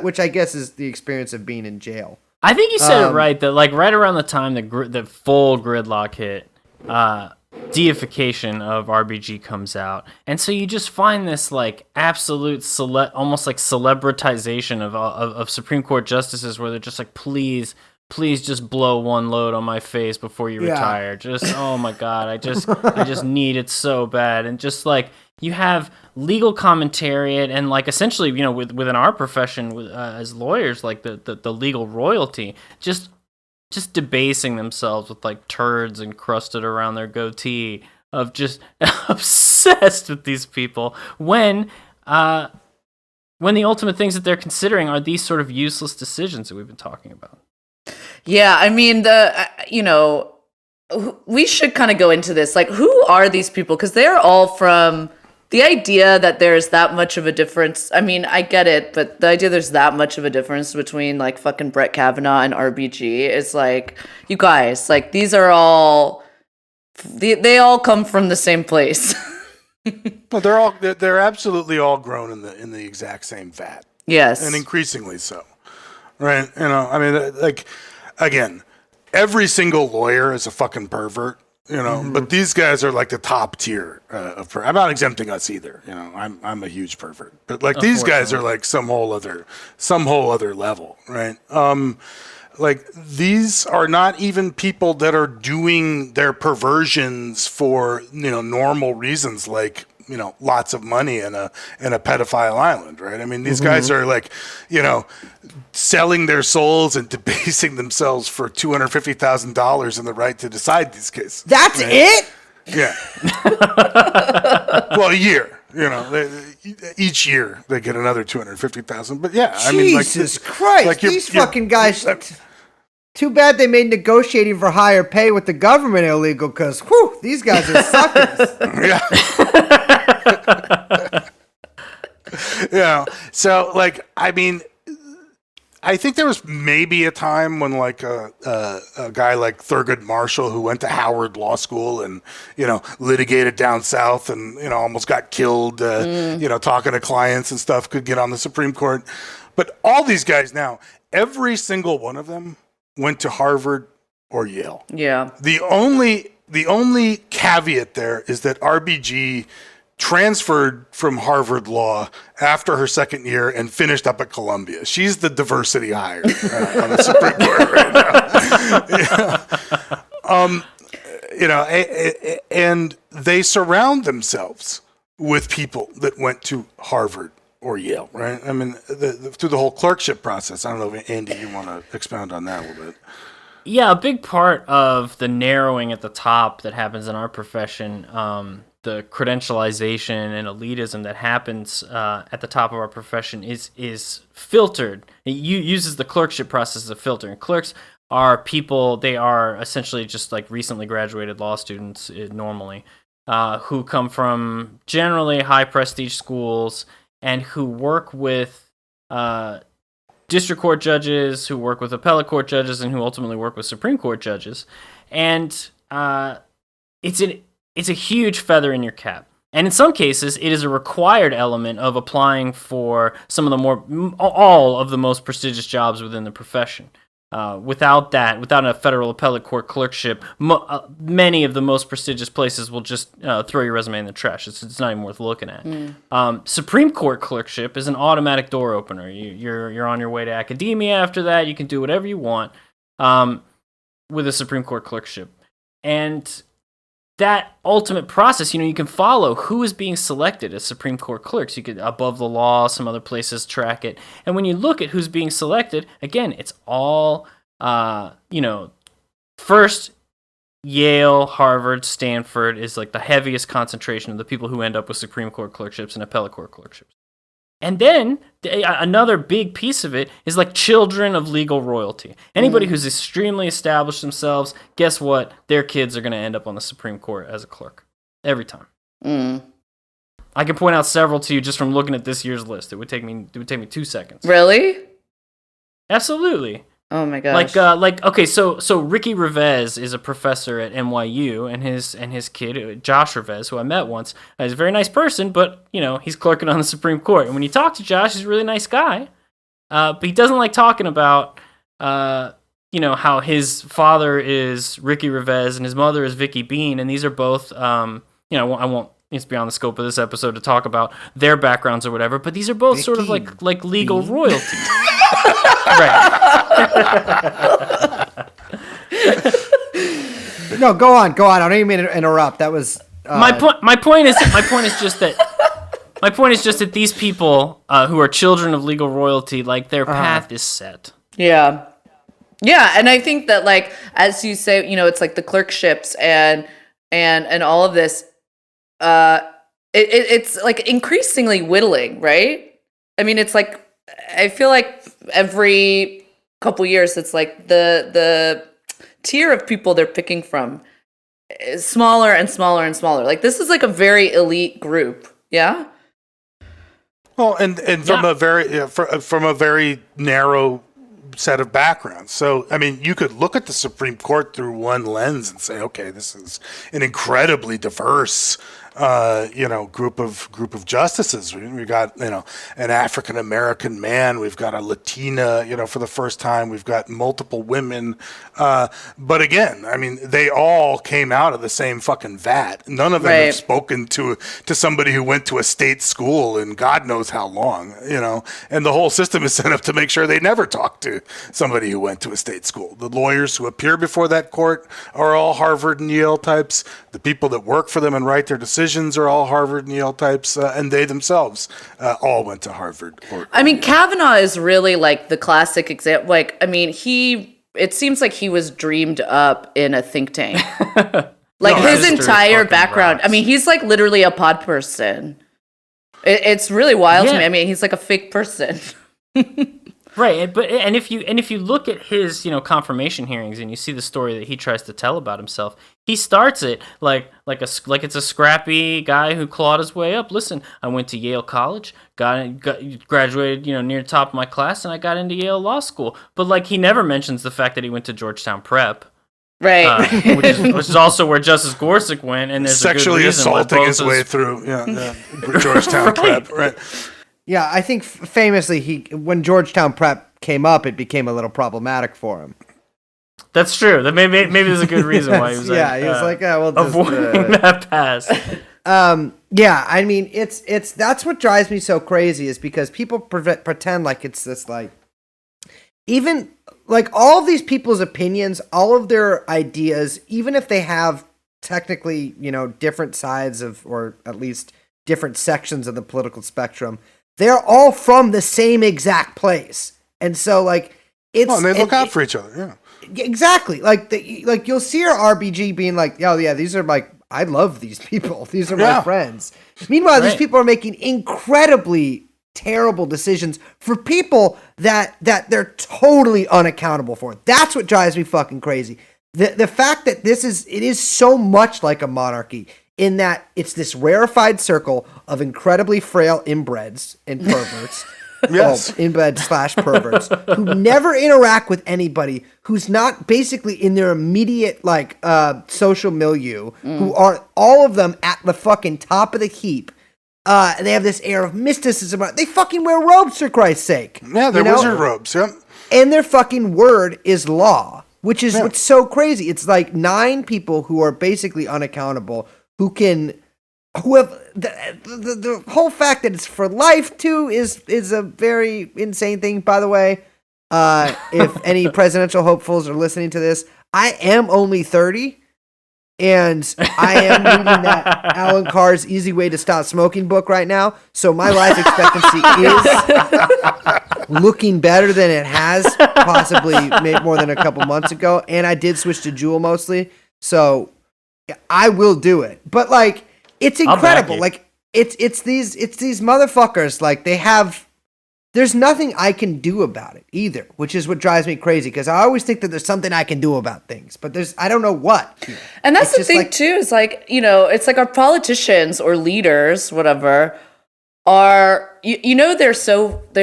which I guess is the experience of being in jail. I think you said it right, that, like, right around the time the full Gridlock hit, deification of RBG comes out, and so you just find this, like, absolute almost like celebritization of Supreme Court justices, where they're just like, please just blow one load on my face before you retire. Just, oh my god, I just need it so bad. And just, like, you have legal commentariat and, like, essentially, you know, within our profession as lawyers, like the legal royalty, just debasing themselves with, like, turds encrusted around their goatee, of just obsessed with these people when the ultimate things that they're considering are these sort of useless decisions that we've been talking about. Yeah, I mean, we should kind of go into this. Like, who are these people? Because they're all from the idea that there's that much of a difference. I mean, I get it, but the idea there's that much of a difference between, like, fucking Brett Kavanaugh and RBG is like, you guys, like, these are all, they all come from the same place. Well, they're absolutely all grown in the exact same vat. Yes, and increasingly so. Right? You know, I mean, like, again, every single lawyer is a fucking pervert. You know, but these guys are, like, the top tier of I'm not exempting us either. You know, I'm a huge pervert, but, like, these guys are, like, some whole other level, right? Like, these are not even people that are doing their perversions for, you know, normal reasons, like, you know, lots of money in a pedophile island, right? I mean, these guys are, like, you know, selling their souls and debasing themselves for $250,000 in the right to decide these cases. That's it? Yeah. Well, a year. You know, each year they get another $250,000. But yeah, I mean, like, Jesus Christ, like these fucking guys. Too bad they made negotiating for higher pay with the government illegal, because, whew, these guys are suckers. Yeah. Yeah. So, like, I mean, I think there was maybe a time when, like, a guy like Thurgood Marshall, who went to Howard Law School and, you know, litigated down south and, you know, almost got killed, you know, talking to clients and stuff, could get on the Supreme Court. But all these guys now, every single one of them went to Harvard or Yale. Yeah. The only caveat there is that RBG transferred from Harvard Law after her second year and finished up at Columbia. She's the diversity hire on the Supreme Court right now. You know, and they surround themselves with people that went to Harvard or Yale, right? I mean, through the whole clerkship process. I don't know if, Andy, you want to expound on that a little bit. Yeah, a big part of the narrowing at the top that happens in our profession, the credentialization and elitism that happens at the top of our profession is filtered. It uses the clerkship process as a filter. And clerks are people, they are essentially just like recently graduated law students normally, who come from generally high prestige schools and who work with district court judges, who work with appellate court judges, and who ultimately work with Supreme Court judges. And it's a huge feather in your cap. And in some cases, it is a required element of applying for all of the most prestigious jobs within the profession. Without a federal appellate court clerkship, many of the most prestigious places will just throw your resume in the trash. It's not even worth looking at. Supreme Court clerkship is an automatic door opener. You're on your way to academia after that. You can do whatever you want with a Supreme Court clerkship. And that ultimate process, you can follow who is being selected as Supreme Court clerks. You could, Above the Law, some other places track it. And when you look at who's being selected, again, it's all first Yale, Harvard, Stanford is like the heaviest concentration of the people who end up with Supreme Court clerkships and appellate court clerkships. And then another big piece of it is like children of legal royalty. Anybody who's extremely established themselves, guess what? Their kids are going to end up on the Supreme Court as a clerk. Every time. I can point out several to you just from looking at this year's list. It would take me 2 seconds. Really? Absolutely. Oh my gosh. Okay, so Ricky Revesz is a professor at NYU, and his kid Josh Revesz, who I met once, is a very nice person, but he's clerking on the Supreme Court. And when you talk to Josh, he's a really nice guy, but he doesn't like talking about how his father is Ricky Revesz and his mother is Vicky Bean, and these are both I won't. It's beyond the scope of this episode to talk about their backgrounds or whatever, but these are both sort of like legal royalty. Right. No, go on. I don't even mean to interrupt. That was my point is just that these people who are children of legal royalty, like their path is set. Yeah, and I think that like as you say, it's like the clerkships and all of this. It's like increasingly whittling, right? I mean, it's like I feel like every couple years, it's like the tier of people they're picking from is smaller and smaller and smaller. Like this is like a very elite group, yeah. Well, and from a very narrow set of backgrounds. So, I mean, you could look at the Supreme Court through one lens and say, okay, this is an incredibly diverse group of justices. We got, an African American man. We've got a Latina, for the first time. We've got multiple women. But again, I mean, they all came out of the same fucking vat. None of them have spoken to somebody who went to a state school in God knows how long, and the whole system is set up to make sure they never talk to somebody who went to a state school. The lawyers who appear before that court are all Harvard and Yale types. The people that work for them and write their decisions are all Harvard and Yale types, and they themselves all went to Harvard. I mean, Kavanaugh is really like the classic example. Like, I mean, it seems like he was dreamed up in a think tank. Like his entire background. Rocks. I mean, he's like literally a pod person. It's really wild to me. I mean, he's like a fake person. Right, but if you look at his confirmation hearings and you see the story that he tries to tell about himself, he starts it like it's a scrappy guy who clawed his way up. Listen, I went to Yale College, graduated near the top of my class, and I got into Yale Law School. But like he never mentions the fact that he went to Georgetown Prep, right? Which is also where Justice Gorsuch went, and there's sexually assaulting his way through Georgetown Prep, right? Yeah, I think famously when Georgetown Prep came up, it became a little problematic for him. That's true. That maybe there's a good reason why he was avoiding that pass. Yeah, I mean it's that's what drives me so crazy is because people pretend like it's this like even like all of these people's opinions, all of their ideas, even if they have technically different sides of or at least different sections of the political spectrum. They're all from the same exact place. And so, like, it's... Oh, and they look out for each other, yeah. Exactly. Like, you'll see our RBG being like, oh, yeah, these are, like, I love these people. These are my friends. Meanwhile, these people are making incredibly terrible decisions for people that they're totally unaccountable for. That's what drives me fucking crazy. The fact that it is so much like a monarchy in that it's this rarefied circle of incredibly frail inbreds and perverts. Yes. Inbred/perverts who never interact with anybody, who's not basically in their immediate social milieu, who are all of them at the fucking top of the heap. And they have this air of mysticism. They fucking wear robes for Christ's sake. Yeah, they're wizard robes, yep. And their fucking word is law, which is what's so crazy. It's like 9 people who are basically unaccountable, who have the whole fact that it's for life too is a very insane thing. By the way, if any presidential hopefuls are listening to this, I am only 30, And I am reading that Alan Carr's Easy Way to Stop Smoking book right now. So my life expectancy is looking better than it has possibly made more than a couple months ago. And I did switch to Juul mostly. So I will do it. But like, it's incredible. Like it's these motherfuckers. Like there's nothing I can do about it either, which is what drives me crazy. Because I always think that there's something I can do about things, but I don't know what. And that's the thing too, is like, it's like our politicians or leaders, whatever, are, they're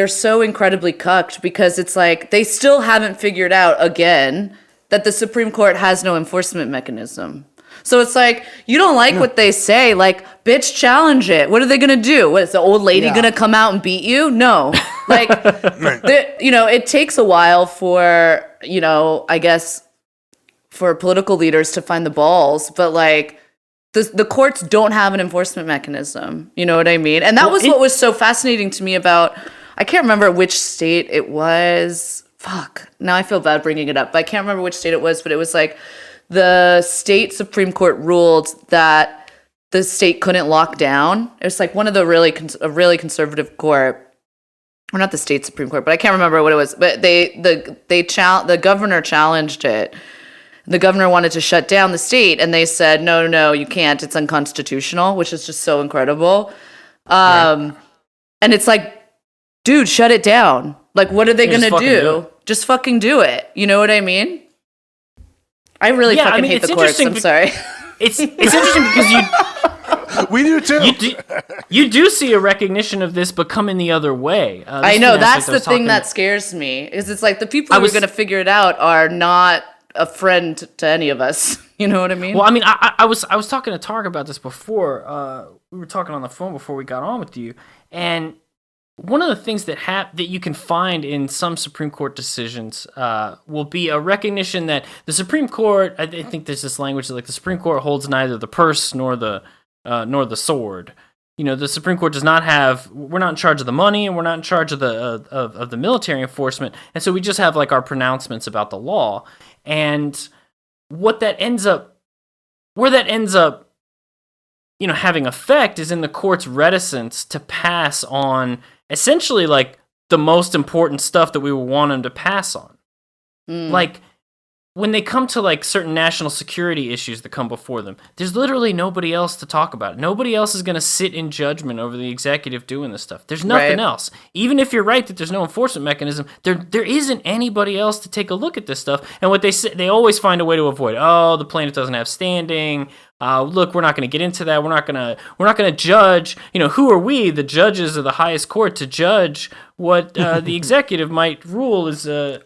so incredibly cucked because it's like, they still haven't figured out again that the Supreme Court has no enforcement mechanism. So it's like, you don't like what they say, like, bitch, challenge it. What are they going to do? What, is the old lady going to come out and beat you? No. Like, it takes a while for, I guess, for political leaders to find the balls. But, like, the courts don't have an enforcement mechanism. You know what I mean? And that was what was so fascinating to me about, I can't remember which state it was. Fuck. Now I feel bad bringing it up. But I can't remember which state it was, but it was like, the state Supreme Court ruled that the state couldn't lock down. It was like one of the really conservative court, or not the state Supreme Court, but I can't remember what it was. But the governor challenged it. The governor wanted to shut down the state, and they said, no, you can't. It's unconstitutional, which is just so incredible. And it's like, dude, shut it down. Like, what are they going to do? Just fucking do it. You know what I mean? I really fucking hate the courts. I'm sorry. It's interesting because we do too. You do see a recognition of this, but coming the other way. I know that's the thing that scares me. Is it's like the people who are going to figure it out are not a friend to any of us. You know what I mean? Well, I mean, I was talking to Targ about this before. We were talking on the phone before we got on with you, and one of the things that you can find in some Supreme Court decisions will be a recognition that the Supreme Court, I think there's this language that, like, the Supreme Court holds neither the purse nor the sword. The Supreme Court does not have. We're not in charge of the money, and we're not in charge of the military enforcement, and so we just have like our pronouncements about the law. And where that ends up, having effect is in the court's reticence to pass on essentially like the most important stuff that we would want them to pass on. Like, when they come to like certain national security issues that come before them, there's literally nobody else to talk about. Nobody else is going to sit in judgment over the executive doing this stuff. There's nothing else. Even if you're right that there's no enforcement mechanism, there isn't anybody else to take a look at this stuff. And what they say, they always find a way to avoid. Oh, the plaintiff doesn't have standing. Look, we're not going to get into that. We're not going to judge. Who are we, the judges of the highest court, to judge what the executive might rule is a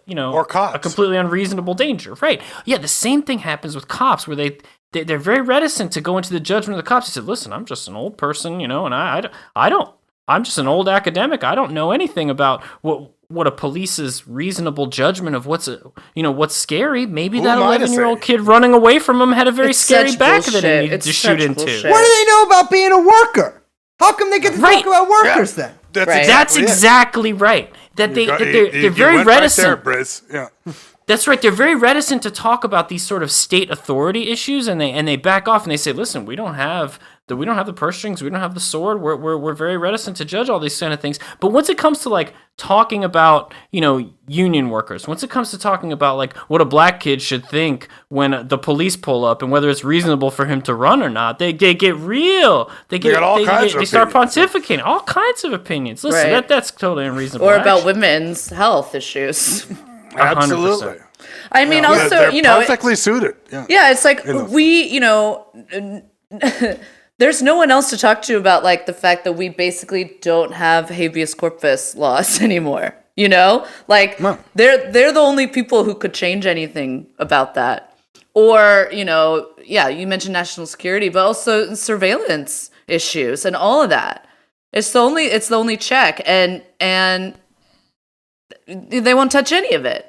completely unreasonable danger, right? Yeah, the same thing happens with cops, where they're very reticent to go into the judgment of the cops. They said, "Listen, I'm just an old person, and I'm just an old academic. I don't know anything about what a police's reasonable judgment of what's scary. Maybe that 11-year-old kid running away from him had a very scary back that he needed to shoot into. Bullshit. What do they know about being a worker? How come they get to talk about workers then? That's exactly right. That they're very reticent. Right there, yeah. That's right. They're very reticent to talk about these sort of state authority issues, and they back off and they say, "Listen, we don't have the purse strings, we don't have the sword. We're very reticent to judge all these kind of things." But once it comes to like talking about union workers, once it comes to talking about like what a black kid should think when the police pull up and whether it's reasonable for him to run or not, they get real. They start pontificating all kinds of opinions. Listen, that's totally unreasonable. Or about women's health issues. Absolutely. 100%. I mean, also, they're perfectly suited. Yeah, it's like there's no one else to talk to about like the fact that we basically don't have habeas corpus laws anymore. Like they're the only people who could change anything about that. Or, you mentioned national security, but also surveillance issues and all of that. It's the only check, and they won't touch any of it.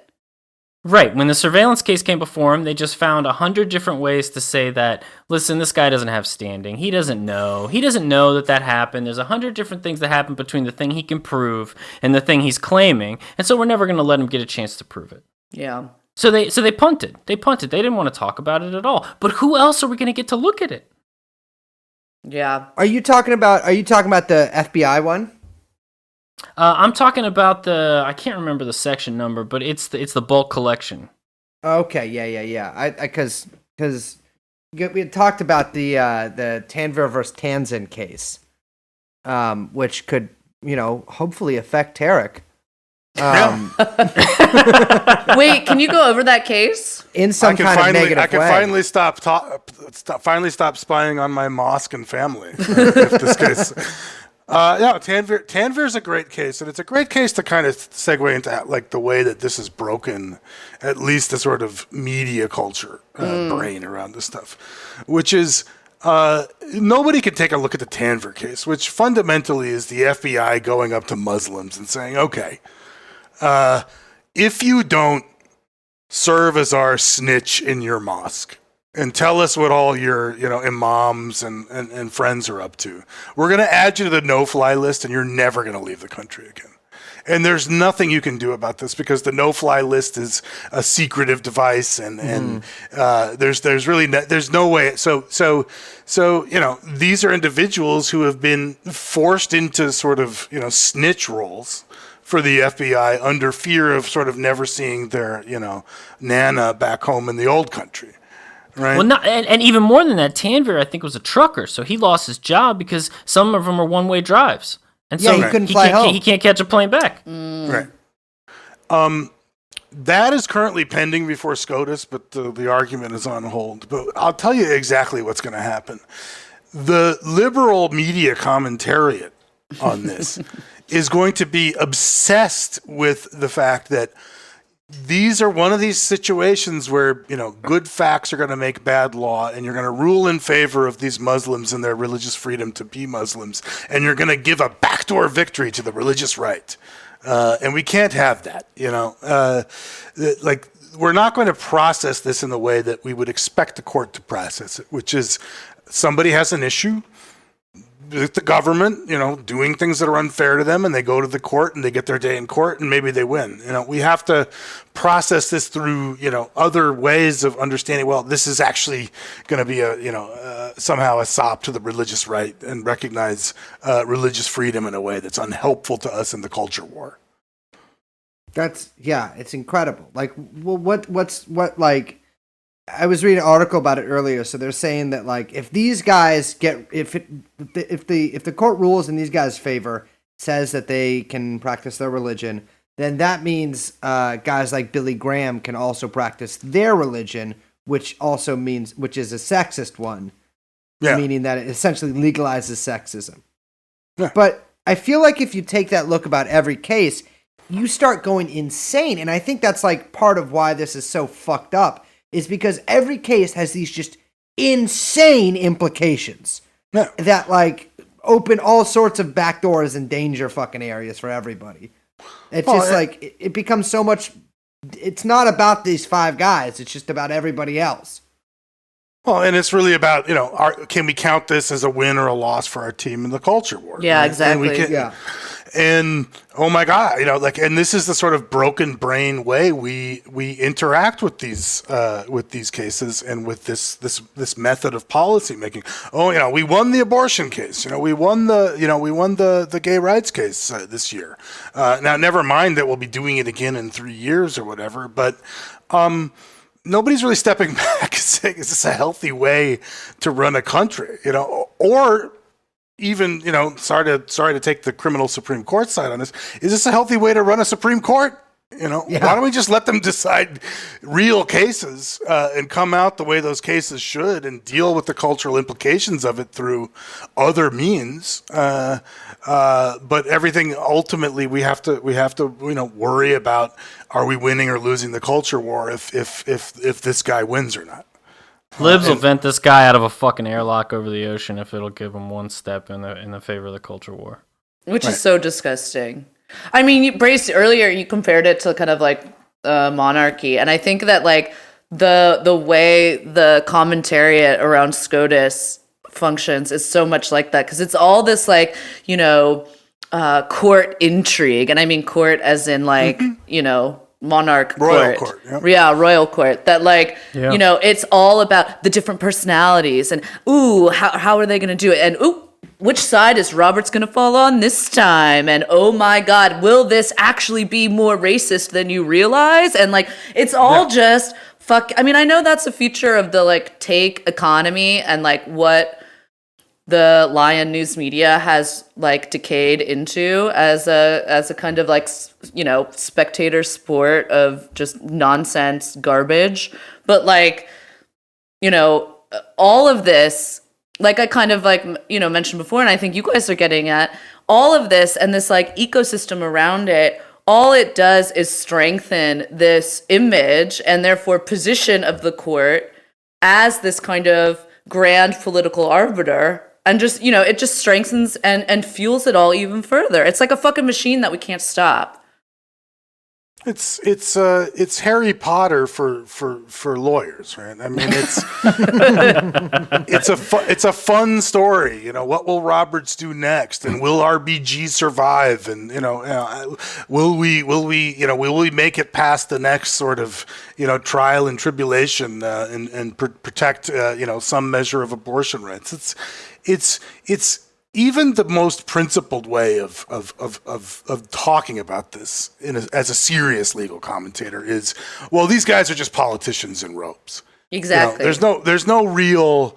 Right. When the surveillance case came before him, they just found 100 different ways to say that, listen, this guy doesn't have standing. He doesn't know. He doesn't know that happened. There's 100 different things that happen between the thing he can prove and the thing he's claiming. And so we're never going to let him get a chance to prove it. Yeah. So they punted. They didn't want to talk about it at all. But who else are we going to get to look at it? Yeah. Are you talking about the FBI one? I'm talking about I can't remember the section number, but it's the bulk collection. Okay, yeah. Because we had talked about the Tanvir versus Tanzan case, which could, hopefully affect Tarek. Wait, can you go over that case? In some kind of negative way. I can finally stop spying on my mosque and family. If this case. Tanvir is a great case, and it's a great case to kind of segue into like the way that this is broken, at least the sort of media culture brain around this stuff, which is nobody can take a look at the Tanvir case, which fundamentally is the FBI going up to Muslims and saying, okay, if you don't serve as our snitch in your mosque and tell us what all your, imams and friends are up to, we're going to add you to the no-fly list and you're never going to leave the country again. And there's nothing you can do about this because the no-fly list is a secretive device, and there's really there's no way. So these are individuals who have been forced into sort of snitch roles for the FBI under fear of sort of never seeing their nana back home in the old country. Right. Well, and even more than that, Tanvir, I think, was a trucker, so he lost his job because some of them are one-way drives, and so he couldn't fly home. He can't catch a plane back. Right. That is currently pending before SCOTUS, but the argument is on hold. But I'll tell you exactly what's going to happen. The liberal media commentariat on this is going to be obsessed with the fact that these are one of these situations where, good facts are going to make bad law, and you're going to rule in favor of these Muslims and their religious freedom to be Muslims, and you're going to give a backdoor victory to the religious right. And we can't have that, we're not going to process this in the way that we would expect the court to process it, which is somebody has an issue with the government, doing things that are unfair to them, and they go to the court and they get their day in court and maybe they win. We have to process this through, other ways of understanding, well, this is actually going to be somehow a sop to the religious right and recognize religious freedom in a way that's unhelpful to us in the culture war. It's incredible. Like, well, I was reading an article about it earlier. So they're saying that like if these guys if the court rules in these guys' favor, says that they can practice their religion, then that means guys like Billy Graham can also practice their religion, which is a sexist one, meaning that it essentially legalizes sexism. Yeah. But I feel like if you take that look about every case, you start going insane, and I think that's like part of why this is so fucked up. Is because every case has these just insane implications that like open all sorts of backdoors and danger fucking areas for everybody. It's it becomes so much. It's not about these five guys. It's just about everybody else. Well, and it's really about can we count this as a win or a loss for our team in the culture war? Yeah, right? exactly. And oh my God, and this is the sort of broken brain way we interact with these cases and with this method of policy making. Oh, we won the abortion case. We won the gay rights case this year. Now, never mind that we'll be doing it again in 3 years or whatever. But nobody's really stepping back and saying, is this a healthy way to run a country? Or even, sorry to take the criminal Supreme Court side on this. Is this a healthy way to run a Supreme Court? Why don't we just let them decide real cases and come out the way those cases should and deal with the cultural implications of it through other means? But everything ultimately we have to worry about, are we winning or losing the culture war if this guy wins or not? Libs will vent this guy out of a fucking airlock over the ocean if it'll give him one step in the favor of the culture war. Which is so disgusting. I mean, Brace, earlier you compared it to kind of like monarchy, and I think that like the way the commentariat around SCOTUS functions is so much like that, because it's all this like court intrigue, and I mean court as in like monarch Royal court. Yep. Yeah, royal court. That like, you know, it's all about the different personalities and ooh, how are they going to do it? And ooh, which side is Robert's going to fall on this time? And oh my God, will this actually be more racist than you realize? And like, it's all just fuck. I mean, I know that's a feature of the like take economy and like what the Lion News media has like decayed into as a kind of like, you know, spectator sport of just nonsense garbage. But like, you know, all of this, like I kind of like, you know, mentioned before, and I think you guys are getting at, all of this and this like ecosystem around it, all it does is strengthen this image and therefore position of the court as this kind of grand political arbiter. And just, you know, it just strengthens and fuels it all even further. It's like a fucking machine that we can't stop. It's Harry Potter for lawyers, right? I mean, it's a fun story. You know, what will Roberts do next, and will RBG survive? And will we make it past the next sort of trial and tribulation and protect some measure of abortion rights? It's even the most principled way of talking about this as a serious legal commentator is, well, these guys are just politicians in robes. Exactly. There's no real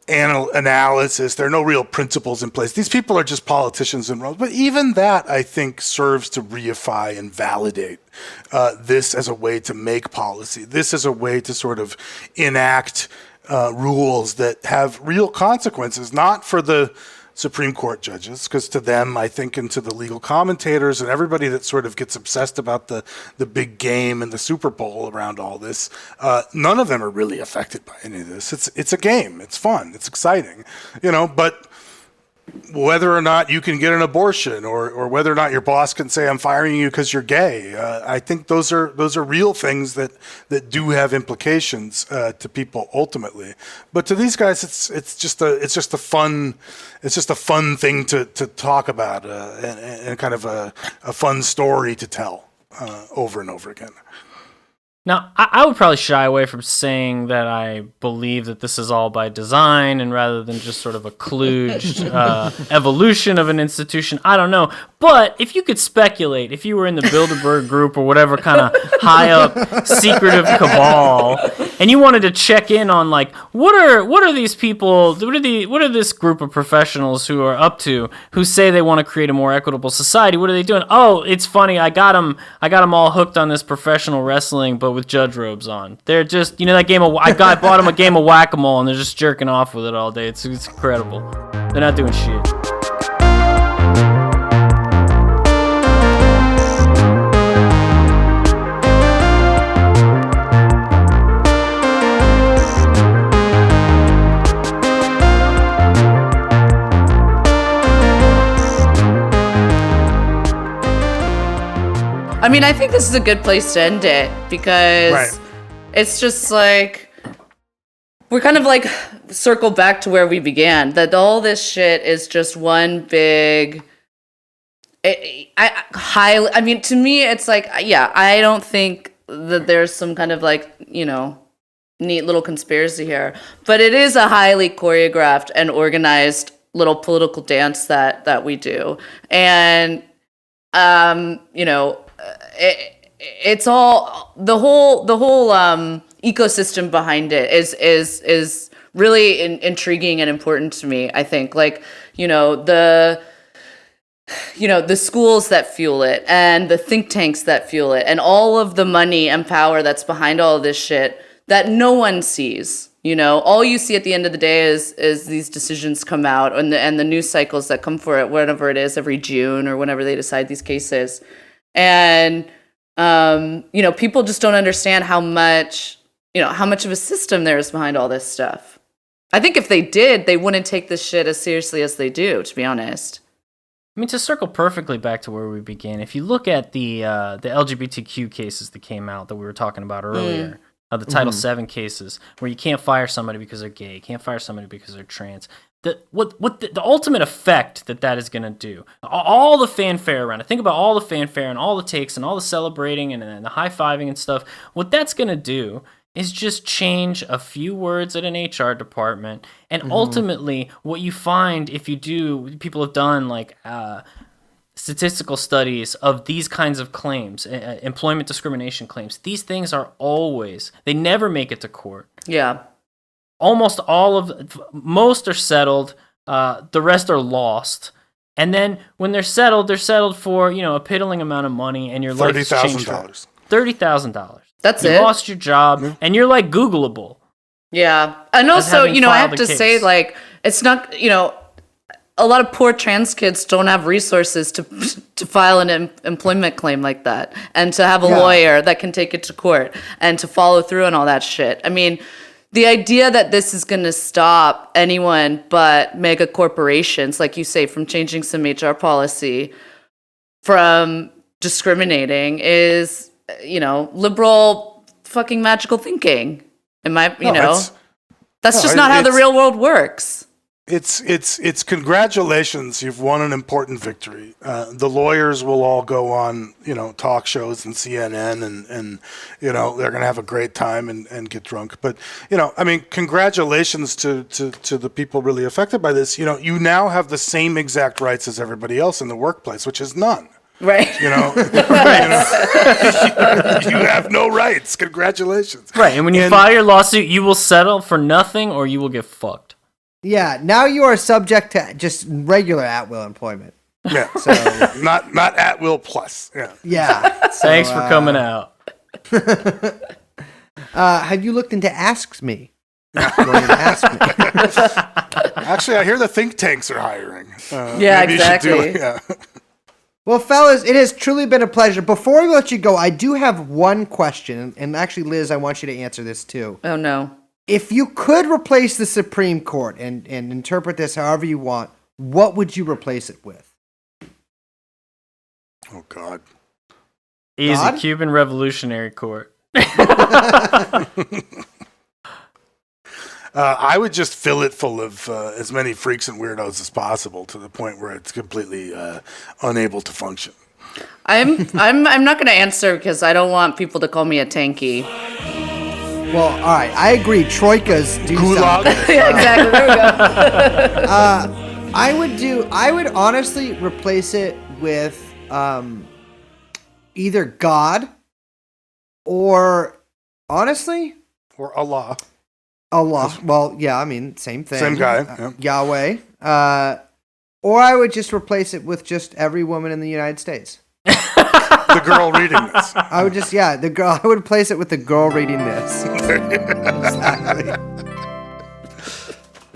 analysis. There are no real principles in place. These people are just politicians in robes. But even that, I think, serves to reify and validate this as a way to make policy. This as a way to sort of enact rules that have real consequences, not for the Supreme Court judges, because to them, I think, and to the legal commentators and everybody that sort of gets obsessed about the big game and the Super Bowl around all this, none of them are really affected by any of this. It's a game. It's fun. It's exciting, but whether or not you can get an abortion or whether or not your boss can say, I'm firing you because you're gay. I think those are real things that do have implications to people ultimately. But to these guys, it's just a fun thing to talk about and kind of a fun story to tell over and over again. Now, I would probably shy away from saying that I believe that this is all by design and rather than just sort of a kludged evolution of an institution. I don't know. But if you could speculate, if you were in the Bilderberg group or whatever kind of high up secretive cabal, and you wanted to check in on like what are these people, what are this group of professionals who are up to, who say they want to create a more equitable society? What are they doing? Oh, it's funny. I got them all hooked on this professional wrestling, but with judge robes on. They're just, that game of, I bought them a game of whack-a-mole and they're just jerking off with it all day. It's incredible. They're not doing shit. I mean, I think this is a good place to end it because it's just like we're kind of like circle back to where we began. That all this shit is just one big. I mean, to me, it's like I don't think that there's some kind of like neat little conspiracy here, but it is a highly choreographed and organized little political dance that we do, and it's all the whole ecosystem behind it is really intriguing and important to me. I think the schools that fuel it and the think tanks that fuel it and all of the money and power that's behind all of this shit that no one sees. All you see at the end of the day is these decisions come out and the news cycles that come for it, whatever it is, every June or whenever they decide these cases. And, people just don't understand how much of a system there is behind all this stuff. I think if they did, they wouldn't take this shit as seriously as they do, to be honest. I mean, to circle perfectly back to where we began, if you look at the LGBTQ cases that came out that we were talking about earlier, the Title VII cases, where you can't fire somebody because they're gay, can't fire somebody because they're trans. the ultimate effect that is going to do, all the fanfare around it. Think about all the fanfare and all the takes and all the celebrating and the high-fiving and stuff. What that's going to do is just change a few words at an HR department. And ultimately, what you find if you do, people have done like statistical studies of these kinds of claims, employment discrimination claims. These things are they never make it to court. Yeah. Almost most are settled. The rest are lost. And then when they're settled for, a piddling amount of money, and your life is changed. $30,000. $30,000. That's you it. You lost your job, and you're like Googleable. Yeah. And also, I have to say, like, it's not, a lot of poor trans kids don't have resources to file an employment claim like that, and to have a lawyer that can take it to court and to follow through and all that shit. I mean, the idea that this is going to stop anyone but mega corporations, like you say, from changing some HR policy, from discriminating is, liberal fucking magical thinking. That's just not how the real world works. It's congratulations. You've won an important victory. The lawyers will all go on, talk shows and CNN and they're going to have a great time and get drunk. But, congratulations to the people really affected by this. You now have the same exact rights as everybody else in the workplace, which is none. Right. You have no rights. Congratulations. Right. And when you file your lawsuit, you will settle for nothing or you will get fucked. Yeah, now you are subject to just regular at-will employment. Yeah, so not at-will plus. Yeah. Yeah. So, thanks for coming out. Have you looked into Asks Me? Ask Me. Actually, I hear the think tanks are hiring. Yeah, exactly. Well, fellas, it has truly been a pleasure. Before we let you go, I do have one question, and actually, Liz, I want you to answer this too. Oh no. If you could replace the Supreme Court and interpret this however you want, what would you replace it with? Oh, God. Easy. God? Cuban Revolutionary Court. I would just fill it full of as many freaks and weirdos as possible to the point where it's completely unable to function. I'm not going to answer because I don't want people to call me a tanky. Well, all right, I agree. Troikas do Gulag. Yeah, exactly. There we go. I would honestly replace it with either God or, honestly, Or Allah. Allah. Well, yeah, I mean, same thing. Same guy. Yeah. Yahweh. Or I would just replace it with just every woman in the United States. The girl reading this. I would just, the girl. I would replace it with the girl reading this. Exactly.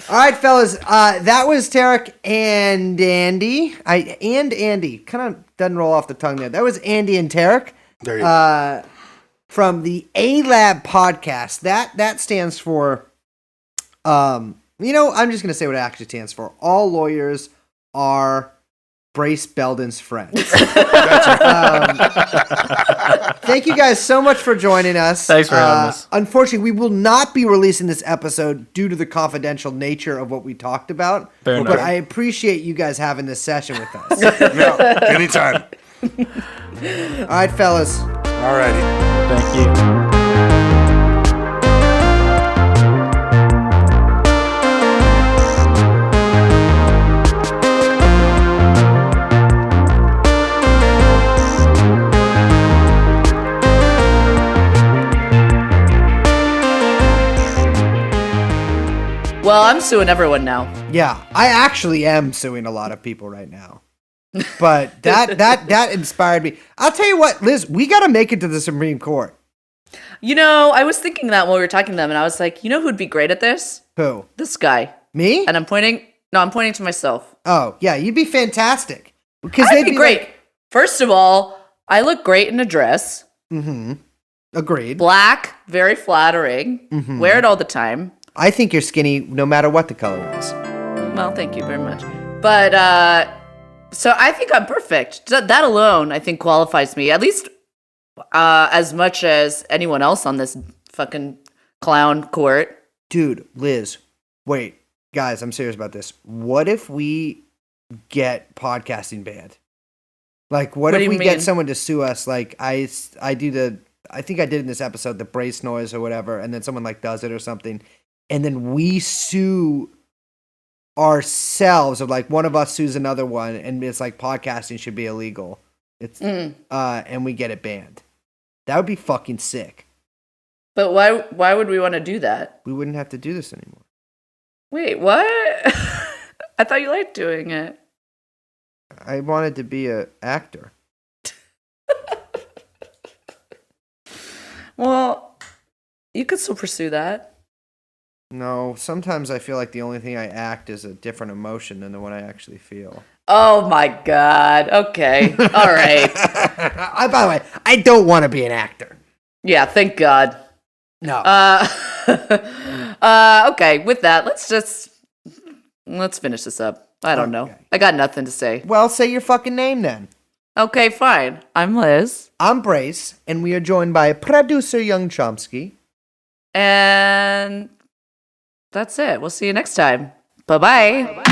All right, fellas. That was Tarek and Andy. Andy kind of doesn't roll off the tongue there. That was Andy and Tarek. There you go. From the ALAB podcast. That stands for. I'm just gonna say what it actually stands for. All lawyers are Brace Belden's friends. Thank you guys so much for joining us. Thanks for having us. Unfortunately, we will not be releasing this episode due to the confidential nature of what we talked about. Fair but enough. I appreciate you guys having this session with us. No, anytime. All right, fellas. All righty. Thank you. Well, I'm suing everyone now. Yeah, I actually am suing a lot of people right now. But that inspired me. I'll tell you what, Liz, we got to make it to the Supreme Court. I was thinking that while we were talking to them, and I was like, who'd be great at this? Who? This guy. Me? And I'm pointing to myself. Oh, yeah, you'd be fantastic. Because I'd be great. First of all, I look great in a dress. Mm-hmm. Agreed. Black, very flattering. Mm-hmm. Wear it all the time. I think you're skinny no matter what the color is. Well, thank you very much. But, so I think I'm perfect. That alone, I think, qualifies me. At least as much as anyone else on this fucking clown court. Dude, Liz, wait. guys, I'm serious about this. What if we get podcasting banned? Like, what if we get someone to sue us? Like, I think I did in this episode, the brace noise or whatever, and then someone like does it or something, and then we sue ourselves, or like one of us sues another one, and it's like podcasting should be illegal. It's and we get it banned. That would be fucking sick. But why would we want to do that? We wouldn't have to do this anymore. Wait, what? I thought you liked doing it. I wanted to be an actor. Well, you could still pursue that. No, sometimes I feel like the only thing I act is a different emotion than the one I actually feel. Oh my god. Okay. All right. By the way, I don't want to be an actor. Yeah, thank God. No. Okay, with that, let's finish this up. I don't know. I got nothing to say. Well, say your fucking name then. Okay, fine. I'm Liz. I'm Brace, and we are joined by producer Young Chomsky. And that's it. We'll see you next time. Bye-bye.